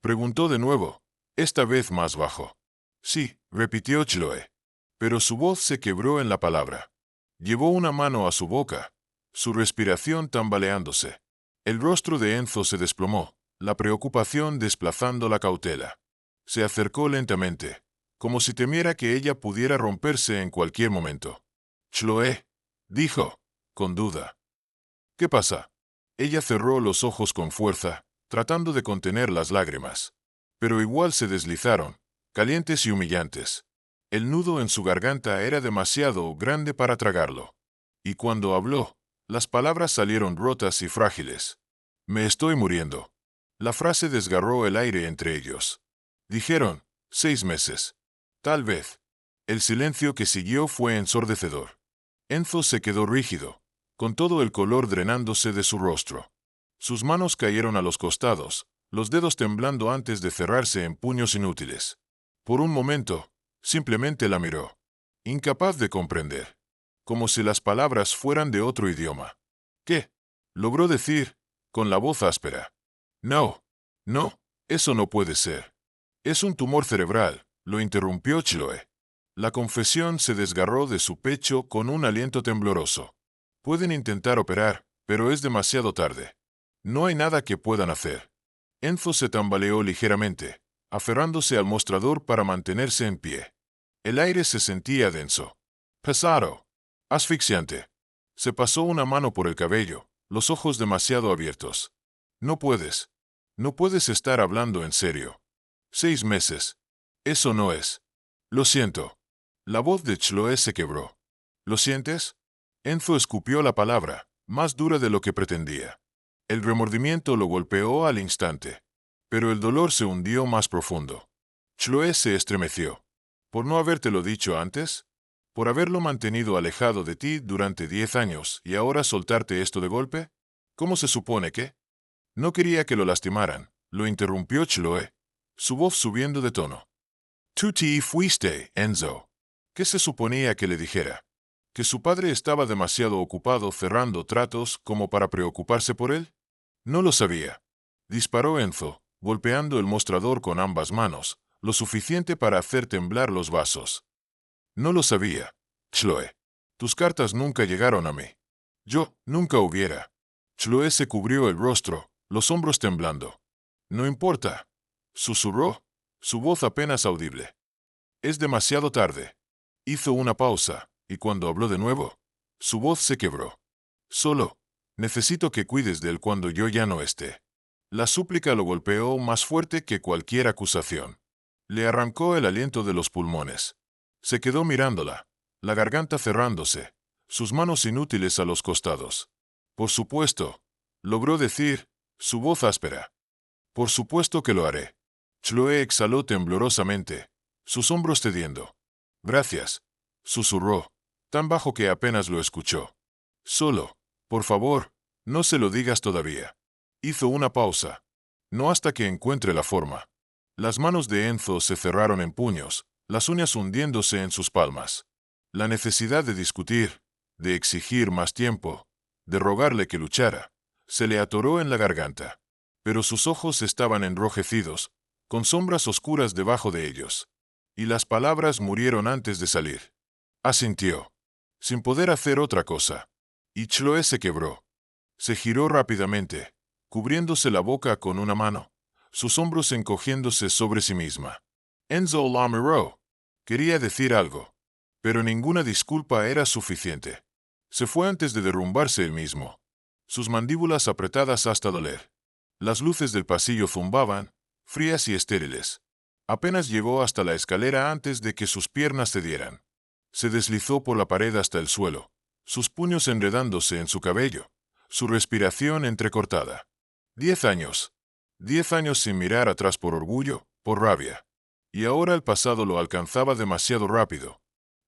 preguntó de nuevo, esta vez más bajo. «Sí», repitió Chloe. Pero su voz se quebró en la palabra. Llevó una mano a su boca, su respiración tambaleándose. El rostro de Enzo se desplomó, la preocupación desplazando la cautela. Se acercó lentamente, como si temiera que ella pudiera romperse en cualquier momento. «Chloe», dijo, con duda. «¿Qué pasa?». Ella cerró los ojos con fuerza, tratando de contener las lágrimas. Pero igual se deslizaron, calientes y humillantes. El nudo en su garganta era demasiado grande para tragarlo. Y cuando habló, las palabras salieron rotas y frágiles. «Me estoy muriendo». La frase desgarró el aire entre ellos. Dijeron, 6 meses. Tal vez. El silencio que siguió fue ensordecedor. Enzo se quedó rígido, con todo el color drenándose de su rostro. Sus manos cayeron a los costados, los dedos temblando antes de cerrarse en puños inútiles. Por un momento, simplemente la miró, incapaz de comprender, como si las palabras fueran de otro idioma. ¿Qué? Logró decir, con la voz áspera. No, no, eso no puede ser. Es un tumor cerebral, lo interrumpió Chloe. La confesión se desgarró de su pecho con un aliento tembloroso. Pueden intentar operar, pero es demasiado tarde. No hay nada que puedan hacer. Enzo se tambaleó ligeramente, aferrándose al mostrador para mantenerse en pie. El aire se sentía denso, pesado, asfixiante. Se pasó una mano por el cabello, los ojos demasiado abiertos. No puedes. No puedes estar hablando en serio. 6 meses. Eso no es. Lo siento. La voz de Chloe se quebró. ¿Lo sientes? Enzo escupió la palabra, más dura de lo que pretendía. El remordimiento lo golpeó al instante, pero el dolor se hundió más profundo. Chloe se estremeció. ¿Por no habértelo dicho antes? ¿Por haberlo mantenido alejado de ti durante 10 años y ahora soltarte esto de golpe? ¿Cómo se supone que? No quería que lo lastimaran, lo interrumpió Chloe, su voz subiendo de tono. Tú te fuiste, Enzo. ¿Qué se suponía que le dijera? ¿Que su padre estaba demasiado ocupado cerrando tratos como para preocuparse por él? No lo sabía. Disparó Enzo, golpeando el mostrador con ambas manos, lo suficiente para hacer temblar los vasos. No lo sabía, Chloe. Tus cartas nunca llegaron a mí. Yo nunca hubiera. Chloe se cubrió el rostro, los hombros temblando. No importa, susurró, su voz apenas audible. Es demasiado tarde. Hizo una pausa, y cuando habló de nuevo, su voz se quebró. Solo, necesito que cuides de él cuando yo ya no esté. La súplica lo golpeó más fuerte que cualquier acusación. Le arrancó el aliento de los pulmones. Se quedó mirándola, la garganta cerrándose, sus manos inútiles a los costados. Por supuesto, logró decir, su voz áspera. Por supuesto que lo haré. Chloe exhaló temblorosamente, sus hombros cediendo. Gracias, susurró, tan bajo que apenas lo escuchó. Solo, por favor, no se lo digas todavía. Hizo una pausa. No hasta que encuentre la forma. Las manos de Enzo se cerraron en puños, las uñas hundiéndose en sus palmas. La necesidad de discutir, de exigir más tiempo, de rogarle que luchara, se le atoró en la garganta. Pero sus ojos estaban enrojecidos, con sombras oscuras debajo de ellos. Y las palabras murieron antes de salir. Asintió, sin poder hacer otra cosa. Y Chloe se quebró. Se giró rápidamente, cubriéndose la boca con una mano, sus hombros encogiéndose sobre sí misma. Enzo la miró. Quería decir algo, pero ninguna disculpa era suficiente. Se fue antes de derrumbarse él mismo, sus mandíbulas apretadas hasta doler. Las luces del pasillo zumbaban, frías y estériles. Apenas llegó hasta la escalera antes de que sus piernas cedieran. Se deslizó por la pared hasta el suelo, sus puños enredándose en su cabello, su respiración entrecortada. 10 años. 10 años sin mirar atrás por orgullo, por rabia. Y ahora el pasado lo alcanzaba demasiado rápido.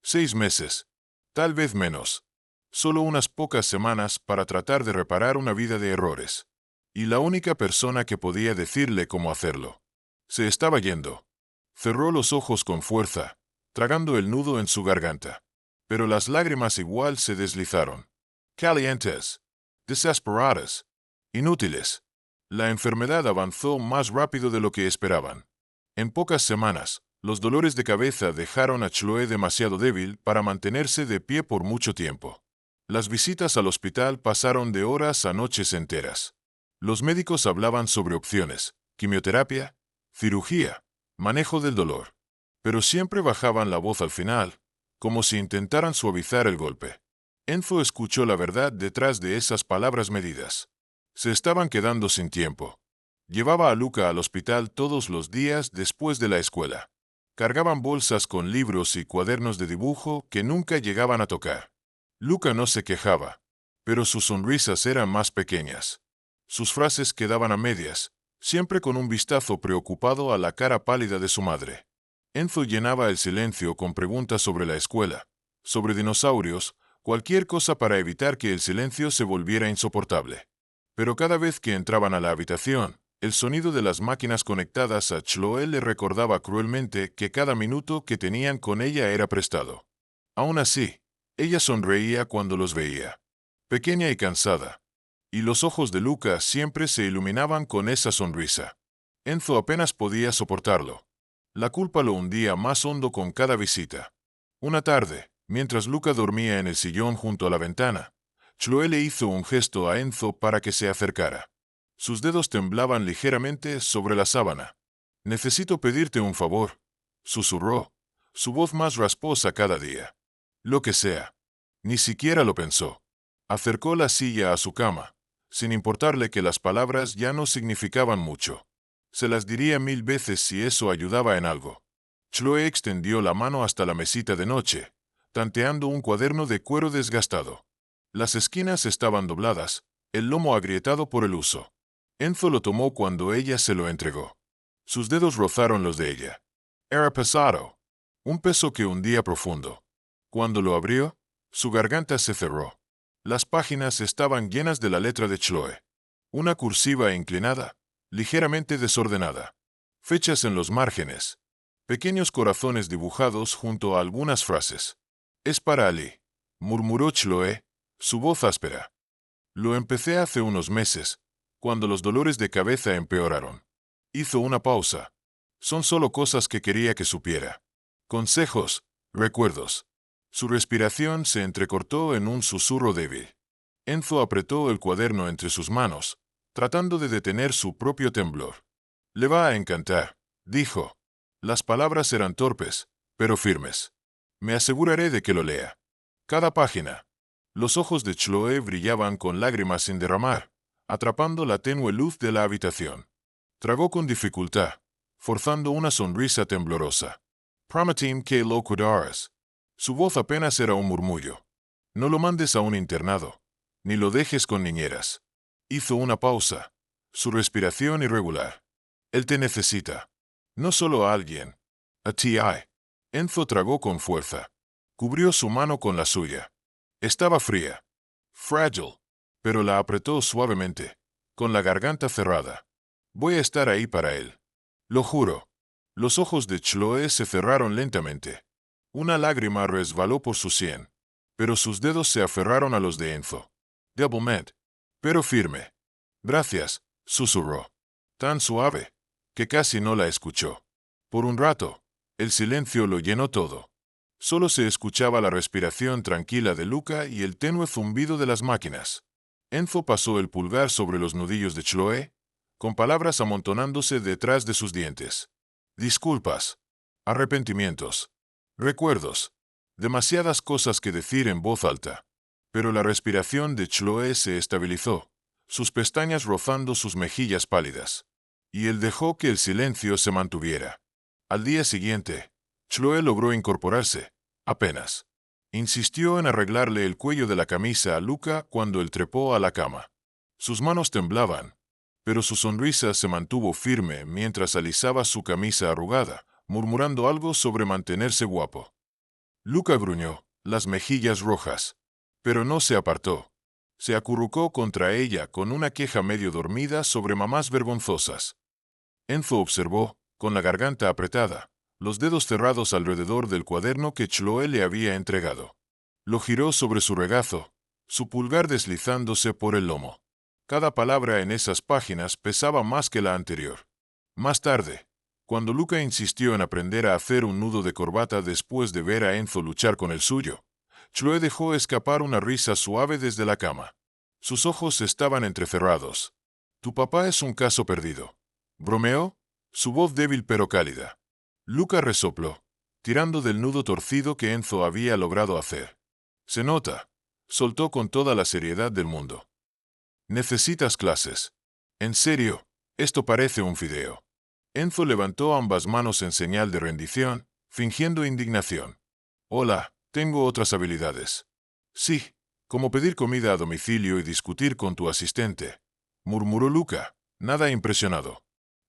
6 meses. Tal vez menos. Solo unas pocas semanas para tratar de reparar una vida de errores. Y la única persona que podía decirle cómo hacerlo. Se estaba yendo. Cerró los ojos con fuerza, tragando el nudo en su garganta. Pero las lágrimas igual se deslizaron. Calientes. Desesperadas. Inútiles. La enfermedad avanzó más rápido de lo que esperaban. En pocas semanas, los dolores de cabeza dejaron a Chloe demasiado débil para mantenerse de pie por mucho tiempo. Las visitas al hospital pasaron de horas a noches enteras. Los médicos hablaban sobre opciones, quimioterapia, cirugía, manejo del dolor. Pero siempre bajaban la voz al final, como si intentaran suavizar el golpe. Enzo escuchó la verdad detrás de esas palabras medidas. Se estaban quedando sin tiempo. Llevaba a Luca al hospital todos los días después de la escuela. Cargaban bolsas con libros y cuadernos de dibujo que nunca llegaban a tocar. Luca no se quejaba, pero sus sonrisas eran más pequeñas. Sus frases quedaban a medias, siempre con un vistazo preocupado a la cara pálida de su madre. Enzo llenaba el silencio con preguntas sobre la escuela, sobre dinosaurios, cualquier cosa para evitar que el silencio se volviera insoportable. Pero cada vez que entraban a la habitación, el sonido de las máquinas conectadas a Chloe le recordaba cruelmente que cada minuto que tenían con ella era prestado. Aún así, ella sonreía cuando los veía, pequeña y cansada, y los ojos de Luca siempre se iluminaban con esa sonrisa. Enzo apenas podía soportarlo. La culpa lo hundía más hondo con cada visita. Una tarde, mientras Luca dormía en el sillón junto a la ventana, Chloe le hizo un gesto a Enzo para que se acercara. Sus dedos temblaban ligeramente sobre la sábana. «Necesito pedirte un favor», susurró, su voz más rasposa cada día. «Lo que sea». Ni siquiera lo pensó. Acercó la silla a su cama, sin importarle que las palabras ya no significaban mucho. Se las diría 1000 veces si eso ayudaba en algo. Chloe extendió la mano hasta la mesita de noche, tanteando un cuaderno de cuero desgastado. Las esquinas estaban dobladas, el lomo agrietado por el uso. Enzo lo tomó cuando ella se lo entregó. Sus dedos rozaron los de ella. Era pesado, un peso que hundía profundo. Cuando lo abrió, su garganta se cerró. Las páginas estaban llenas de la letra de Chloe. Una cursiva inclinada, ligeramente desordenada. Fechas en los márgenes. Pequeños corazones dibujados junto a algunas frases. «Es para Ali», murmuró Chloe, su voz áspera. «Lo empecé hace unos meses, cuando los dolores de cabeza empeoraron». Hizo una pausa. «Son solo cosas que quería que supiera. Consejos, recuerdos». Su respiración se entrecortó en un susurro débil. Enzo apretó el cuaderno entre sus manos, tratando de detener su propio temblor. «Le va a encantar», dijo. Las palabras eran torpes, pero firmes. «Me aseguraré de que lo lea». Cada página. Los ojos de Chloe brillaban con lágrimas sin derramar, atrapando la tenue luz de la habitación. Tragó con dificultad, forzando una sonrisa temblorosa. «Prometim que lo cuidarás». Su voz apenas era un murmullo. «No lo mandes a un internado, ni lo dejes con niñeras». Hizo una pausa, su respiración irregular. «Él te necesita. No solo a alguien. A ti». Enzo tragó con fuerza. Cubrió su mano con la suya. Estaba fría. Frágil. Pero la apretó suavemente, con la garganta cerrada. «Voy a estar ahí para él. Lo juro». Los ojos de Chloe se cerraron lentamente. Una lágrima resbaló por su sien, pero sus dedos se aferraron a los de Enzo. Débilmente, pero firme. «Gracias», susurró. Tan suave, que casi no la escuchó. Por un rato, el silencio lo llenó todo. Solo se escuchaba la respiración tranquila de Luca y el tenue zumbido de las máquinas. Enzo pasó el pulgar sobre los nudillos de Chloe, con palabras amontonándose detrás de sus dientes. Disculpas. Arrepentimientos. Recuerdos. Demasiadas cosas que decir en voz alta. Pero la respiración de Chloe se estabilizó, sus pestañas rozando sus mejillas pálidas. Y él dejó que el silencio se mantuviera. Al día siguiente, Chloe logró incorporarse, apenas. Insistió en arreglarle el cuello de la camisa a Luca cuando él trepó a la cama. Sus manos temblaban, pero su sonrisa se mantuvo firme mientras alisaba su camisa arrugada, murmurando algo sobre mantenerse guapo. Luca gruñó, las mejillas rojas, pero no se apartó. Se acurrucó contra ella con una queja medio dormida sobre mamás vergonzosas. Enzo observó, con la garganta apretada, los dedos cerrados alrededor del cuaderno que Chloe le había entregado. Lo giró sobre su regazo, su pulgar deslizándose por el lomo. Cada palabra en esas páginas pesaba más que la anterior. Más tarde, cuando Luca insistió en aprender a hacer un nudo de corbata después de ver a Enzo luchar con el suyo, Chloe dejó escapar una risa suave desde la cama. Sus ojos estaban entrecerrados. «Tu papá es un caso perdido», bromeó, su voz débil pero cálida. Luca resopló, tirando del nudo torcido que Enzo había logrado hacer. «Se nota», soltó con toda la seriedad del mundo. «Necesitas clases. En serio, esto parece un fideo». Enzo levantó ambas manos en señal de rendición, fingiendo indignación. «Hola, tengo otras habilidades». «Sí, como pedir comida a domicilio y discutir con tu asistente», murmuró Luca, nada impresionado.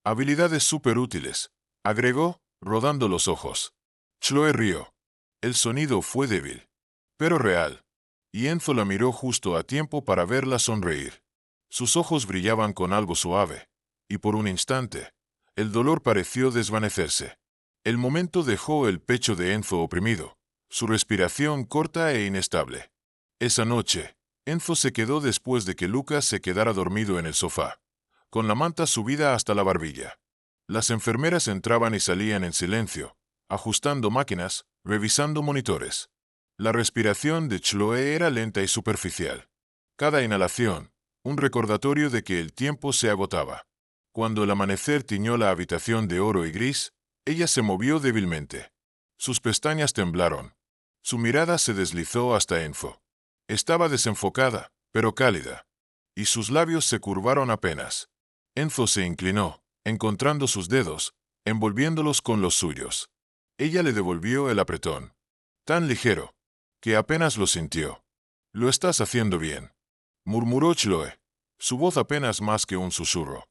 «Habilidades súper útiles», agregó, rodando los ojos. Chloe rió. El sonido fue débil, pero real, y Enzo la miró justo a tiempo para verla sonreír. Sus ojos brillaban con algo suave, y por un instante, el dolor pareció desvanecerse. El momento dejó el pecho de Enzo oprimido, su respiración corta e inestable. Esa noche, Enzo se quedó después de que Luca se quedara dormido en el sofá, con la manta subida hasta la barbilla. Las enfermeras entraban y salían en silencio, ajustando máquinas, revisando monitores. La respiración de Chloe era lenta y superficial. Cada inhalación, un recordatorio de que el tiempo se agotaba. Cuando el amanecer tiñó la habitación de oro y gris, ella se movió débilmente. Sus pestañas temblaron. Su mirada se deslizó hasta Enzo. Estaba desenfocada, pero cálida, y sus labios se curvaron apenas. Enzo se inclinó, encontrando sus dedos, envolviéndolos con los suyos. Ella le devolvió el apretón. Tan ligero, que apenas lo sintió. «Lo estás haciendo bien», murmuró Chloe, su voz apenas más que un susurro.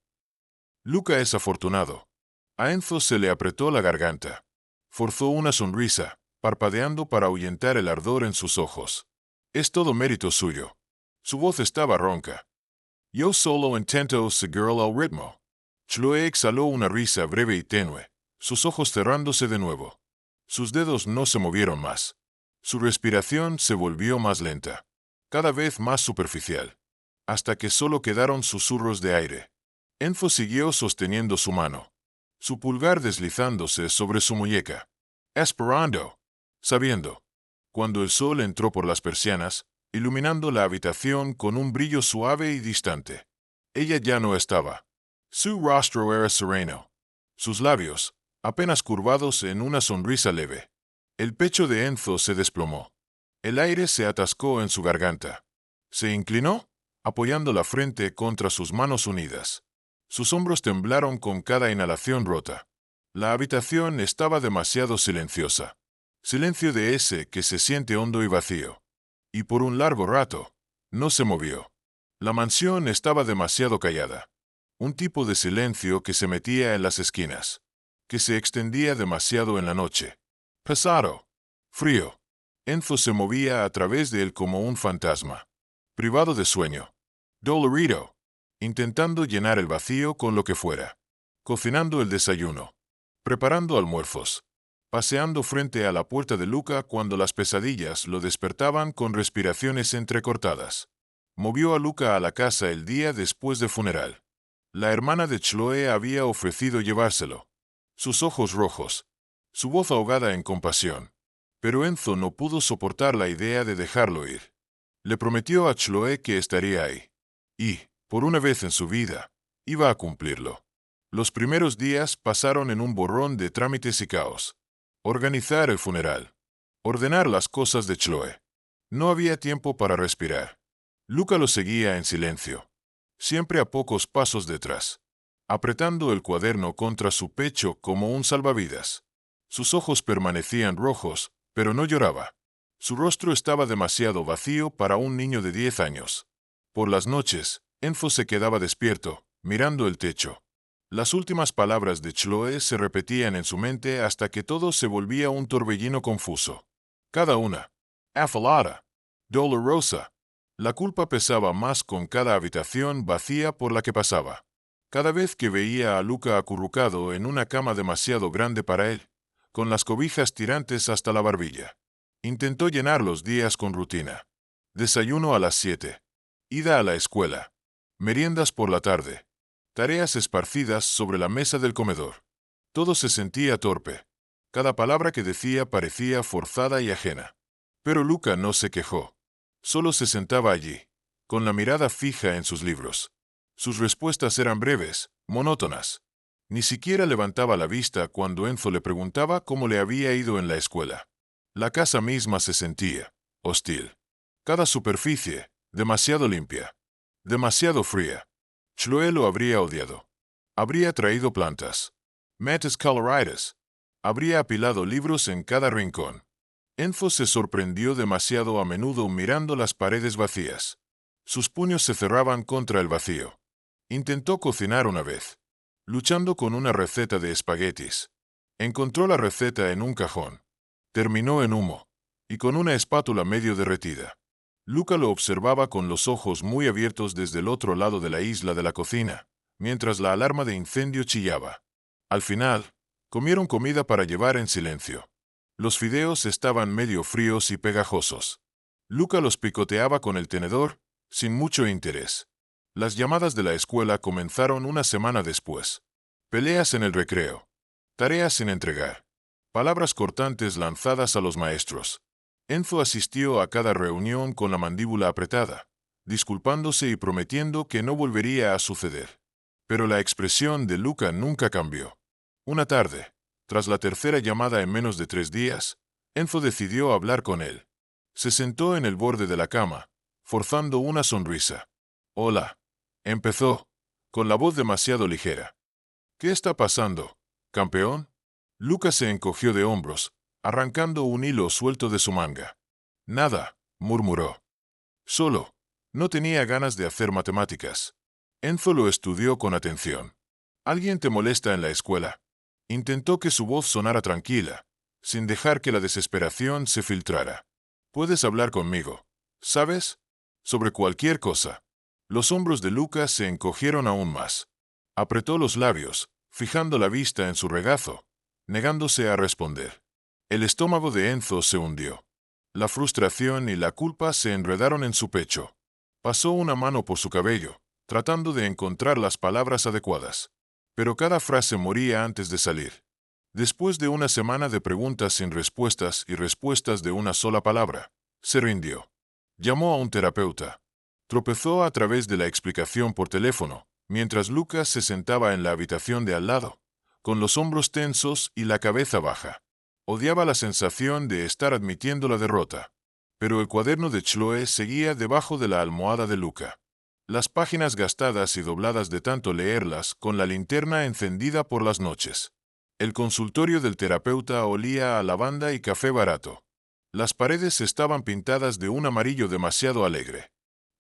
Luca es afortunado. A Enzo se le apretó la garganta. Forzó una sonrisa, parpadeando para ahuyentar el ardor en sus ojos. «Es todo mérito suyo». Su voz estaba ronca. «Yo solo intento seguir al ritmo». Chloe exhaló una risa breve y tenue, sus ojos cerrándose de nuevo. Sus dedos no se movieron más. Su respiración se volvió más lenta, cada vez más superficial, hasta que solo quedaron susurros de aire. Enzo siguió sosteniendo su mano, su pulgar deslizándose sobre su muñeca, esperando, sabiendo. Cuando el sol entró por las persianas, iluminando la habitación con un brillo suave y distante, ella ya no estaba. Su rostro era sereno, sus labios, apenas curvados en una sonrisa leve. El pecho de Enzo se desplomó. El aire se atascó en su garganta. Se inclinó, apoyando la frente contra sus manos unidas. Sus hombros temblaron con cada inhalación rota. La habitación estaba demasiado silenciosa. Silencio de ese que se siente hondo y vacío. Y por un largo rato, no se movió. La mansión estaba demasiado callada. Un tipo de silencio que se metía en las esquinas, que se extendía demasiado en la noche. Pesado, frío. Enzo se movía a través de él como un fantasma, privado de sueño, dolorido, intentando llenar el vacío con lo que fuera, cocinando el desayuno, preparando almuerzos, paseando frente a la puerta de Luca cuando las pesadillas lo despertaban con respiraciones entrecortadas. Movió a Luca a la casa el día después del funeral. La hermana de Chloe había ofrecido llevárselo. Sus ojos rojos, su voz ahogada en compasión. Pero Enzo no pudo soportar la idea de dejarlo ir. Le prometió a Chloe que estaría ahí. Y, por una vez en su vida, iba a cumplirlo. Los primeros días pasaron en un borrón de trámites y caos. Organizar el funeral. Ordenar las cosas de Chloe. No había tiempo para respirar. Luca lo seguía en silencio, siempre a pocos pasos detrás, apretando el cuaderno contra su pecho como un salvavidas. Sus ojos permanecían rojos, pero no lloraba. Su rostro estaba demasiado vacío para un niño de 10 años. Por las noches, Enzo se quedaba despierto, mirando el techo. Las últimas palabras de Chloe se repetían en su mente hasta que todo se volvía un torbellino confuso. Cada una, afalada, dolorosa. La culpa pesaba más con cada habitación vacía por la que pasaba. Cada vez que veía a Luca acurrucado en una cama demasiado grande para él, con las cobijas tirantes hasta la barbilla. Intentó llenar los días con rutina. Desayuno a las 7. Ida a la escuela. Meriendas por la tarde. Tareas esparcidas sobre la mesa del comedor. Todo se sentía torpe. Cada palabra que decía parecía forzada y ajena. Pero Luca no se quejó. Solo se sentaba allí, con la mirada fija en sus libros. Sus respuestas eran breves, monótonas. Ni siquiera levantaba la vista cuando Enzo le preguntaba cómo le había ido en la escuela. La casa misma se sentía hostil. Cada superficie, demasiado limpia, demasiado fría. Chloe lo habría odiado. Habría traído plantas, metas coloridas. Habría apilado libros en cada rincón. Enzo se sorprendió demasiado a menudo mirando las paredes vacías. Sus puños se cerraban contra el vacío. Intentó cocinar una vez, luchando con una receta de espaguetis. Encontró la receta en un cajón. Terminó en humo, y con una espátula medio derretida. Luca lo observaba con los ojos muy abiertos desde el otro lado de la isla de la cocina, mientras la alarma de incendio chillaba. Al final, comieron comida para llevar en silencio. Los fideos estaban medio fríos y pegajosos. Luca los picoteaba con el tenedor, sin mucho interés. Las llamadas de la escuela comenzaron una semana después. Peleas en el recreo. Tareas sin entregar. Palabras cortantes lanzadas a los maestros. Enzo asistió a cada reunión con la mandíbula apretada, disculpándose y prometiendo que no volvería a suceder. Pero la expresión de Luca nunca cambió. Una tarde, tras la tercera llamada en menos de 3 días, Enzo decidió hablar con él. Se sentó en el borde de la cama, forzando una sonrisa. «Hola», empezó, con la voz demasiado ligera. «¿Qué está pasando, campeón?» Luca se encogió de hombros, arrancando un hilo suelto de su manga. «Nada», murmuró. «Solo, no tenía ganas de hacer matemáticas». Enzo lo estudió con atención. «¿Alguien te molesta en la escuela?» Intentó que su voz sonara tranquila, sin dejar que la desesperación se filtrara. «Puedes hablar conmigo, ¿sabes? Sobre cualquier cosa». Los hombros de Luca se encogieron aún más. Apretó los labios, fijando la vista en su regazo, negándose a responder. El estómago de Enzo se hundió. La frustración y la culpa se enredaron en su pecho. Pasó una mano por su cabello, tratando de encontrar las palabras adecuadas. Pero cada frase moría antes de salir. Después de una semana de preguntas sin respuestas y respuestas de una sola palabra, se rindió. Llamó a un terapeuta. Tropezó a través de la explicación por teléfono, mientras Lucas se sentaba en la habitación de al lado, con los hombros tensos y la cabeza baja. Odiaba la sensación de estar admitiendo la derrota. Pero el cuaderno de Chloe seguía debajo de la almohada de Luca. Las páginas gastadas y dobladas de tanto leerlas con la linterna encendida por las noches. El consultorio del terapeuta olía a lavanda y café barato. Las paredes estaban pintadas de un amarillo demasiado alegre.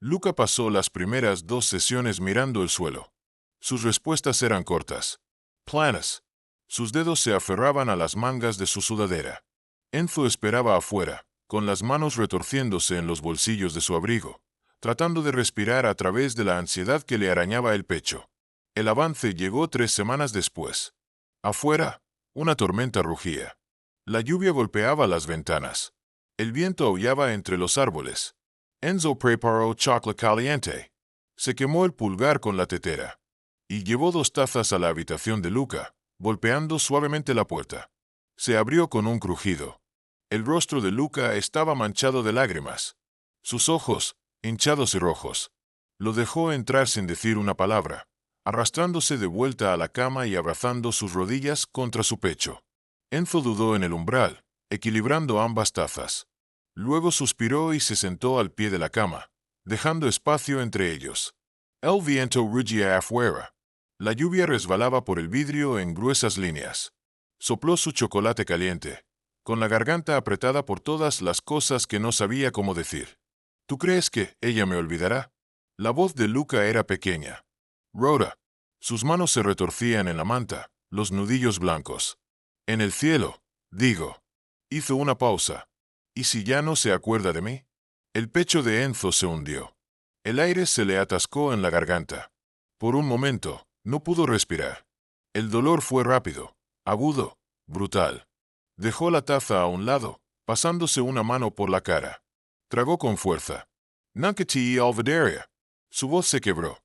Luca pasó las primeras 2 sesiones mirando el suelo. Sus respuestas eran cortas, planas. Sus dedos se aferraban a las mangas de su sudadera. Enzo esperaba afuera, con las manos retorciéndose en los bolsillos de su abrigo, tratando de respirar a través de la ansiedad que le arañaba el pecho. El avance llegó 3 semanas después. Afuera, una tormenta rugía. La lluvia golpeaba las ventanas. El viento aullaba entre los árboles. Enzo preparó chocolate caliente. Se quemó el pulgar con la tetera. Y llevó 2 tazas a la habitación de Luca, golpeando suavemente la puerta. Se abrió con un crujido. El rostro de Luca estaba manchado de lágrimas. Sus ojos, hinchados y rojos. Lo dejó entrar sin decir una palabra, arrastrándose de vuelta a la cama y abrazando sus rodillas contra su pecho. Enzo dudó en el umbral, equilibrando ambas tazas. Luego suspiró y se sentó al pie de la cama, dejando espacio entre ellos. El viento rugía afuera. La lluvia resbalaba por el vidrio en gruesas líneas. Sopló su chocolate caliente, con la garganta apretada por todas las cosas que no sabía cómo decir. ¿Tú crees que ella me olvidará? La voz de Luca era pequeña. Rhoda. Sus manos se retorcían en la manta, los nudillos blancos. En el cielo, digo. Hizo una pausa. ¿Y si ya no se acuerda de mí? El pecho de Enzo se hundió. El aire se le atascó en la garganta. Por un momento, no pudo respirar. El dolor fue rápido, agudo, brutal. Dejó la taza a un lado, pasándose una mano por la cara. Tragó con fuerza. Nankati Alvadaria. Su voz se quebró.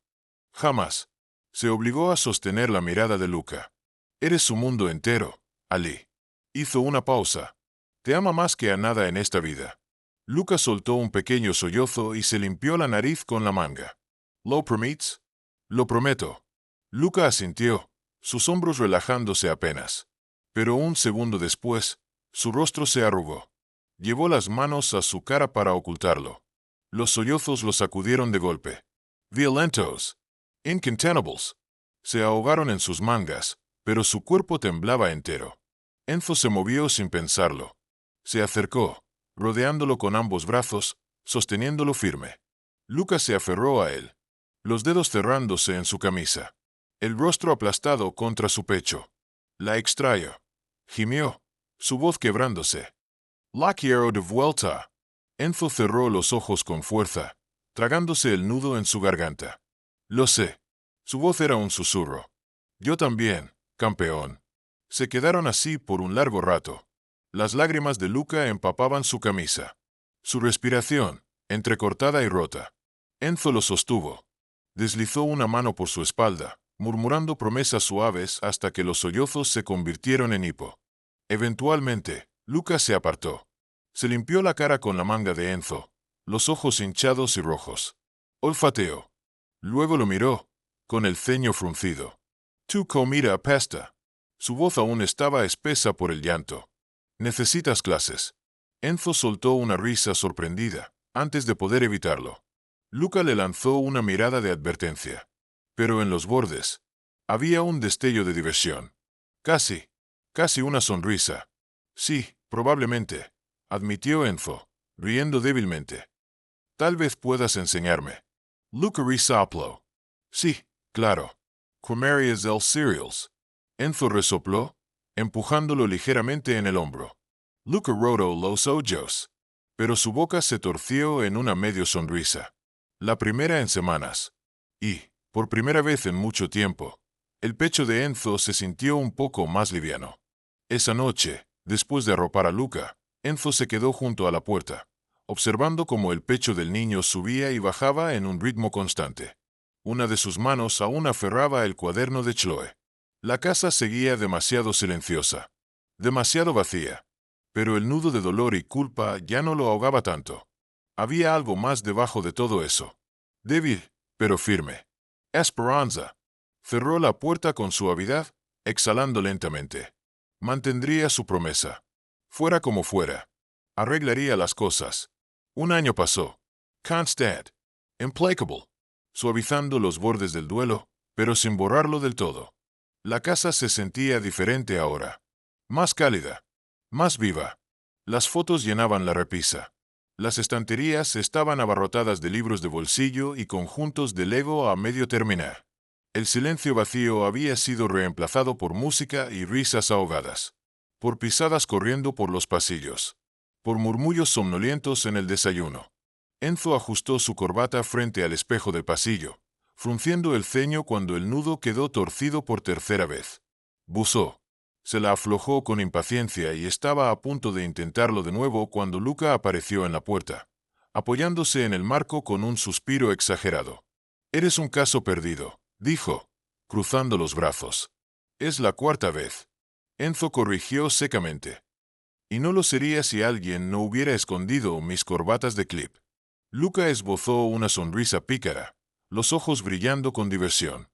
Jamás. Se obligó a sostener la mirada de Luca. Eres su mundo entero, Ali. Hizo una pausa. Te ama más que a nada en esta vida. Luca soltó un pequeño sollozo y se limpió la nariz con la manga. ¿Lo prometes? Lo prometo. Luca asintió, sus hombros relajándose apenas. Pero un segundo después, su rostro se arrugó. Llevó las manos a su cara para ocultarlo. Los sollozos lo sacudieron de golpe. Violentos. Incontenables. Se ahogaron en sus mangas, pero su cuerpo temblaba entero. Enzo se movió sin pensarlo. Se acercó, rodeándolo con ambos brazos, sosteniéndolo firme. Luca se aferró a él, los dedos cerrándose en su camisa. El rostro aplastado contra su pecho. La extraño. Gimió, su voz quebrándose. La quiero de vuelta. Enzo cerró los ojos con fuerza, tragándose el nudo en su garganta. Lo sé. Su voz era un susurro. Yo también, campeón. Se quedaron así por un largo rato. Las lágrimas de Luca empapaban su camisa. Su respiración, entrecortada y rota. Enzo lo sostuvo. Deslizó una mano por su espalda, murmurando promesas suaves hasta que los sollozos se convirtieron en hipo. Eventualmente, Luca se apartó. Se limpió la cara con la manga de Enzo, los ojos hinchados y rojos. Olfateó. Luego lo miró, con el ceño fruncido. Tu comida apesta. Su voz aún estaba espesa por el llanto. Necesitas clases. Enzo soltó una risa sorprendida, antes de poder evitarlo. Luca le lanzó una mirada de advertencia. Pero en los bordes, había un destello de diversión. Casi una sonrisa. Sí, probablemente, admitió Enzo, riendo débilmente. Tal vez puedas enseñarme. Luca resopló. Sí, claro. Comerías el cereals. Enzo resopló, empujándolo ligeramente en el hombro. Luca roto los ojos. Pero su boca se torció en una medio sonrisa. La primera en semanas. Y, por primera vez en mucho tiempo, el pecho de Enzo se sintió un poco más liviano. Esa noche, después de arropar a Luca, Enzo se quedó junto a la puerta, observando cómo el pecho del niño subía y bajaba en un ritmo constante. Una de sus manos aún aferraba el cuaderno de Chloe. La casa seguía demasiado silenciosa, demasiado vacía, pero el nudo de dolor y culpa ya no lo ahogaba tanto. Había algo más debajo de todo eso. Débil, pero firme. Esperanza. Cerró la puerta con suavidad, exhalando lentamente. Mantendría su promesa. Fuera como fuera. Arreglaría las cosas. Un año pasó. Constant. Implacable. Suavizando los bordes del duelo, pero sin borrarlo del todo. La casa se sentía diferente ahora. Más cálida. Más viva. Las fotos llenaban la repisa. Las estanterías estaban abarrotadas de libros de bolsillo y conjuntos de Lego a medio terminar. El silencio vacío había sido reemplazado por música y risas ahogadas. Por pisadas corriendo por los pasillos. Por murmullos somnolientos en el desayuno. Enzo ajustó su corbata frente al espejo del pasillo, frunciendo el ceño cuando el nudo quedó torcido por tercera vez. Buzó. Se la aflojó con impaciencia y estaba a punto de intentarlo de nuevo cuando Luca apareció en la puerta, apoyándose en el marco con un suspiro exagerado. «Eres un caso perdido», dijo, cruzando los brazos. «Es la cuarta vez». Enzo corrigió secamente. «Y no lo sería si alguien no hubiera escondido mis corbatas de clip». Luca esbozó una sonrisa pícara, los ojos brillando con diversión.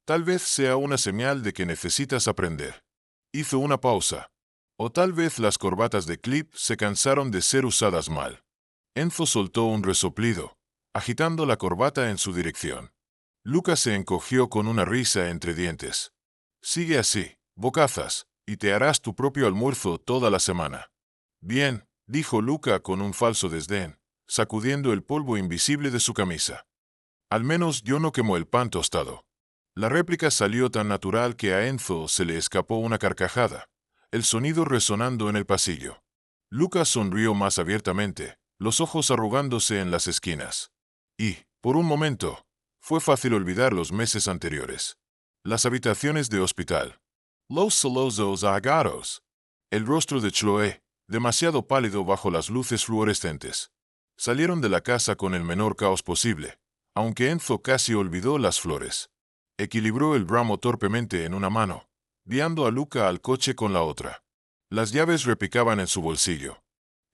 «Tal vez sea una señal de que necesitas aprender». Hizo una pausa. O tal vez las corbatas de clip se cansaron de ser usadas mal. Enzo soltó un resoplido, agitando la corbata en su dirección. Luca se encogió con una risa entre dientes. «Sigue así, bocazas, y te harás tu propio almuerzo toda la semana». «Bien», dijo Luca con un falso desdén, sacudiendo el polvo invisible de su camisa. «Al menos yo no quemo el pan tostado». La réplica salió tan natural que a Enzo se le escapó una carcajada, el sonido resonando en el pasillo. Luca sonrió más abiertamente, los ojos arrugándose en las esquinas. Y, por un momento, fue fácil olvidar los meses anteriores. Las habitaciones de hospital. Los solozos agaros. El rostro de Chloe, demasiado pálido bajo las luces fluorescentes. Salieron de la casa con el menor caos posible, aunque Enzo casi olvidó las flores. Equilibró el ramo torpemente en una mano, guiando a Luca al coche con la otra. Las llaves repicaban en su bolsillo.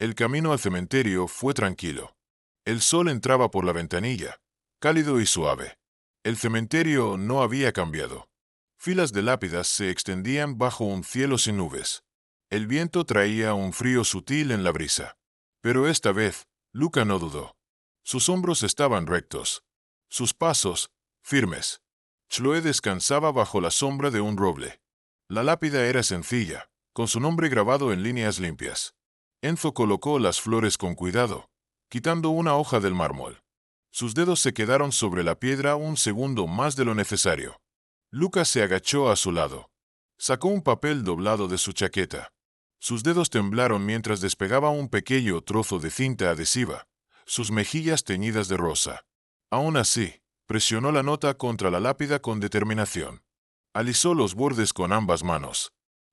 El camino al cementerio fue tranquilo. El sol entraba por la ventanilla, cálido y suave. El cementerio no había cambiado. Filas de lápidas se extendían bajo un cielo sin nubes. El viento traía un frío sutil en la brisa. Pero esta vez, Luca no dudó. Sus hombros estaban rectos. Sus pasos, firmes. Chloe descansaba bajo la sombra de un roble. La lápida era sencilla, con su nombre grabado en líneas limpias. Enzo colocó las flores con cuidado, quitando una hoja del mármol. Sus dedos se quedaron sobre la piedra un segundo más de lo necesario. Luca se agachó a su lado. Sacó un papel doblado de su chaqueta. Sus dedos temblaron mientras despegaba un pequeño trozo de cinta adhesiva, sus mejillas teñidas de rosa. Aún así, presionó la nota contra la lápida con determinación. Alisó los bordes con ambas manos.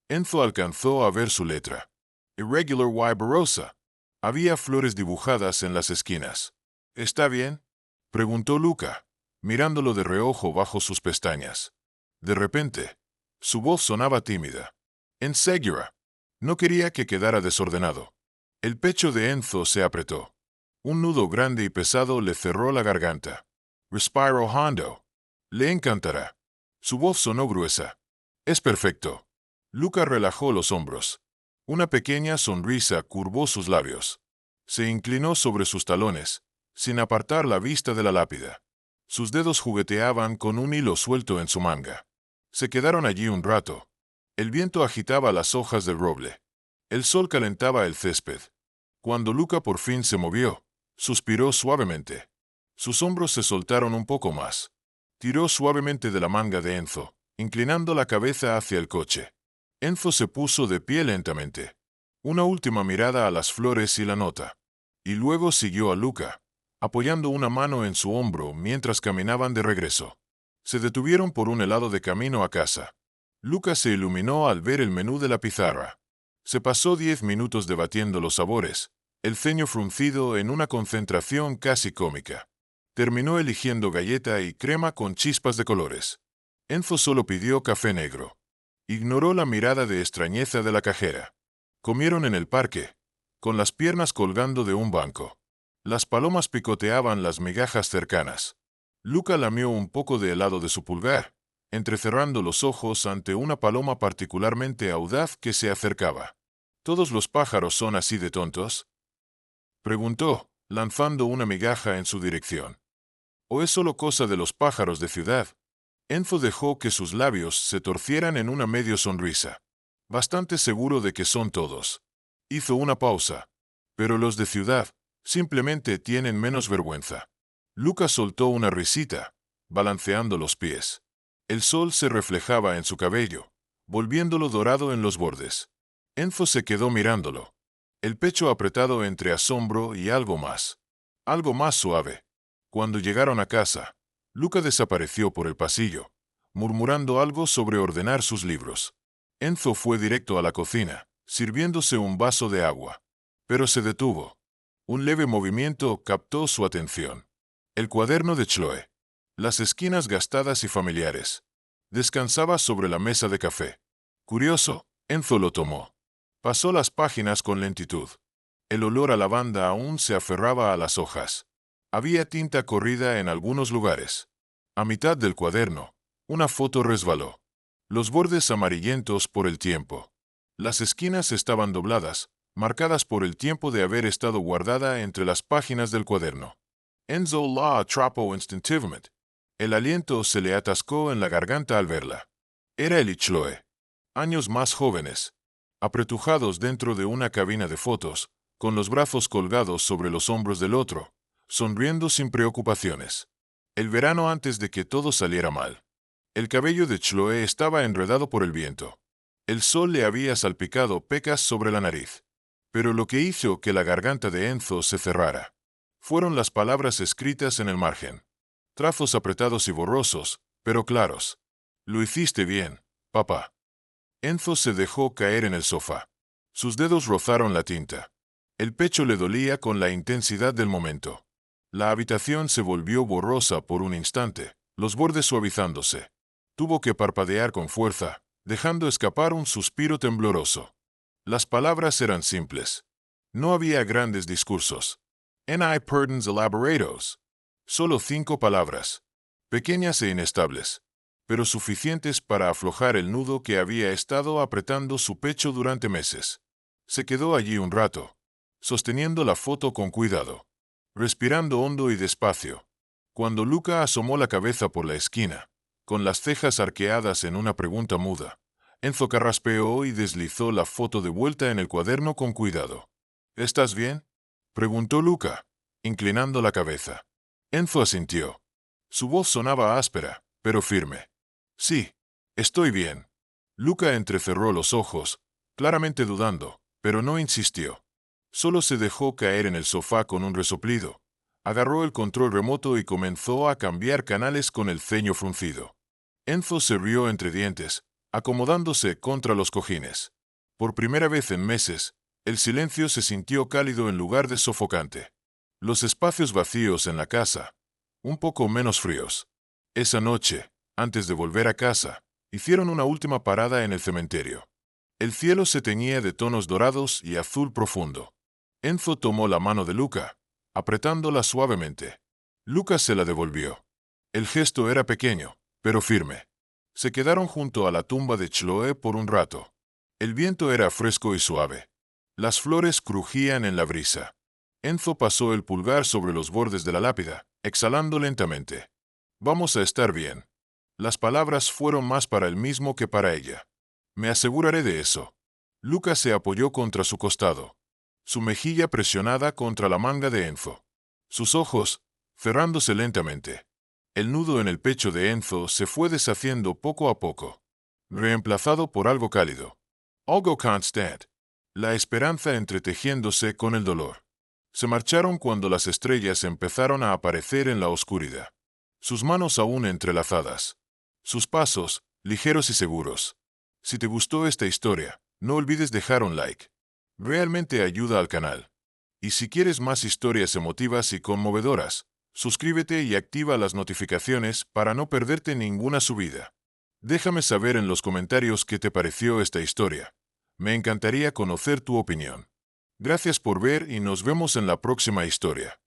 Enzo alcanzó a ver su letra. Irregular Y Barossa. Había flores dibujadas en las esquinas. ¿Está bien?, preguntó Luca, mirándolo de reojo bajo sus pestañas. De repente, su voz sonaba tímida. Enseguida. No quería que quedara desordenado. El pecho de Enzo se apretó. Un nudo grande y pesado le cerró la garganta. Respiro hondo. Le encantará. Su voz sonó gruesa. Es perfecto. Luca relajó los hombros. Una pequeña sonrisa curvó sus labios. Se inclinó sobre sus talones, sin apartar la vista de la lápida. Sus dedos jugueteaban con un hilo suelto en su manga. Se quedaron allí un rato. El viento agitaba las hojas del roble. El sol calentaba el césped. Cuando Luca por fin se movió, suspiró suavemente. Sus hombros se soltaron un poco más. Tiró suavemente de la manga de Enzo, inclinando la cabeza hacia el coche. Enzo se puso de pie lentamente. Una última mirada a las flores y la nota. Y luego siguió a Luca, apoyando una mano en su hombro mientras caminaban de regreso. Se detuvieron por un helado de camino a casa. Luca se iluminó al ver el menú de la pizarra. Se pasó 10 minutos debatiendo los sabores, el ceño fruncido en una concentración casi cómica. Terminó eligiendo galleta y crema con chispas de colores. Enzo solo pidió café negro. Ignoró la mirada de extrañeza de la cajera. Comieron en el parque, con las piernas colgando de un banco. Las palomas picoteaban las migajas cercanas. Luca lamió un poco de helado de su pulgar, entrecerrando los ojos ante una paloma particularmente audaz que se acercaba. ¿Todos los pájaros son así de tontos?, preguntó, lanzando una migaja en su dirección. ¿O es solo cosa de los pájaros de ciudad? Enzo dejó que sus labios se torcieran en una medio sonrisa. Bastante seguro de que son todos. Hizo una pausa. Pero los de ciudad simplemente tienen menos vergüenza. Luca soltó una risita, balanceando los pies. El sol se reflejaba en su cabello, volviéndolo dorado en los bordes. Enzo se quedó mirándolo, el pecho apretado entre asombro y algo más suave. Cuando llegaron a casa, Luca desapareció por el pasillo, murmurando algo sobre ordenar sus libros. Enzo fue directo a la cocina, sirviéndose un vaso de agua. Pero se detuvo. Un leve movimiento captó su atención. El cuaderno de Chloe. Las esquinas gastadas y familiares. Descansaba sobre la mesa de café. Curioso, Enzo lo tomó. Pasó las páginas con lentitud. El olor a lavanda aún se aferraba a las hojas. Había tinta corrida en algunos lugares. A mitad del cuaderno, una foto resbaló. Los bordes amarillentos por el tiempo. Las esquinas estaban dobladas, marcadas por el tiempo de haber estado guardada entre las páginas del cuaderno. Enzo la atrapó instintivamente. El aliento se le atascó en la garganta al verla. Era él y Chloe. Años más jóvenes. Apretujados dentro de una cabina de fotos, con los brazos colgados sobre los hombros del otro, sonriendo sin preocupaciones. El verano antes de que todo saliera mal. El cabello de Chloe estaba enredado por el viento. El sol le había salpicado pecas sobre la nariz. Pero lo que hizo que la garganta de Enzo se cerrara fueron las palabras escritas en el margen. Trazos apretados y borrosos, pero claros. Lo hiciste bien, papá. Enzo se dejó caer en el sofá. Sus dedos rozaron la tinta. El pecho le dolía con la intensidad del momento. La habitación se volvió borrosa por un instante, los bordes suavizándose. Tuvo que parpadear con fuerza, dejando escapar un suspiro tembloroso. Las palabras eran simples. No había grandes discursos. Ni perdons elaborados. Solo 5 palabras. Pequeñas e inestables, pero suficientes para aflojar el nudo que había estado apretando su pecho durante meses. Se quedó allí un rato, sosteniendo la foto con cuidado, respirando hondo y despacio. Cuando Luca asomó la cabeza por la esquina, con las cejas arqueadas en una pregunta muda, Enzo carraspeó y deslizó la foto de vuelta en el cuaderno con cuidado. ¿Estás bien?, preguntó Luca, inclinando la cabeza. Enzo asintió. Su voz sonaba áspera, pero firme. Sí, estoy bien. Luca entrecerró los ojos, claramente dudando, pero no insistió. Solo se dejó caer en el sofá con un resoplido. Agarró el control remoto y comenzó a cambiar canales con el ceño fruncido. Enzo se rió entre dientes, acomodándose contra los cojines. Por primera vez en meses, el silencio se sintió cálido en lugar de sofocante. Los espacios vacíos en la casa, un poco menos fríos. Esa noche, antes de volver a casa, hicieron una última parada en el cementerio. El cielo se teñía de tonos dorados y azul profundo. Enzo tomó la mano de Luca, apretándola suavemente. Luca se la devolvió. El gesto era pequeño, pero firme. Se quedaron junto a la tumba de Chloe por un rato. El viento era fresco y suave. Las flores crujían en la brisa. Enzo pasó el pulgar sobre los bordes de la lápida, exhalando lentamente. Vamos a estar bien. Las palabras fueron más para él mismo que para ella. Me aseguraré de eso. Luca se apoyó contra su costado, su mejilla presionada contra la manga de Enzo. Sus ojos, cerrándose lentamente. El nudo en el pecho de Enzo se fue deshaciendo poco a poco, reemplazado por algo cálido. Algo constant. La esperanza entretejiéndose con el dolor. Se marcharon cuando las estrellas empezaron a aparecer en la oscuridad. Sus manos aún entrelazadas. Sus pasos, ligeros y seguros. Si te gustó esta historia, no olvides dejar un like. Realmente ayuda al canal. Y si quieres más historias emotivas y conmovedoras, suscríbete y activa las notificaciones para no perderte ninguna subida. Déjame saber en los comentarios qué te pareció esta historia. Me encantaría conocer tu opinión. Gracias por ver y nos vemos en la próxima historia.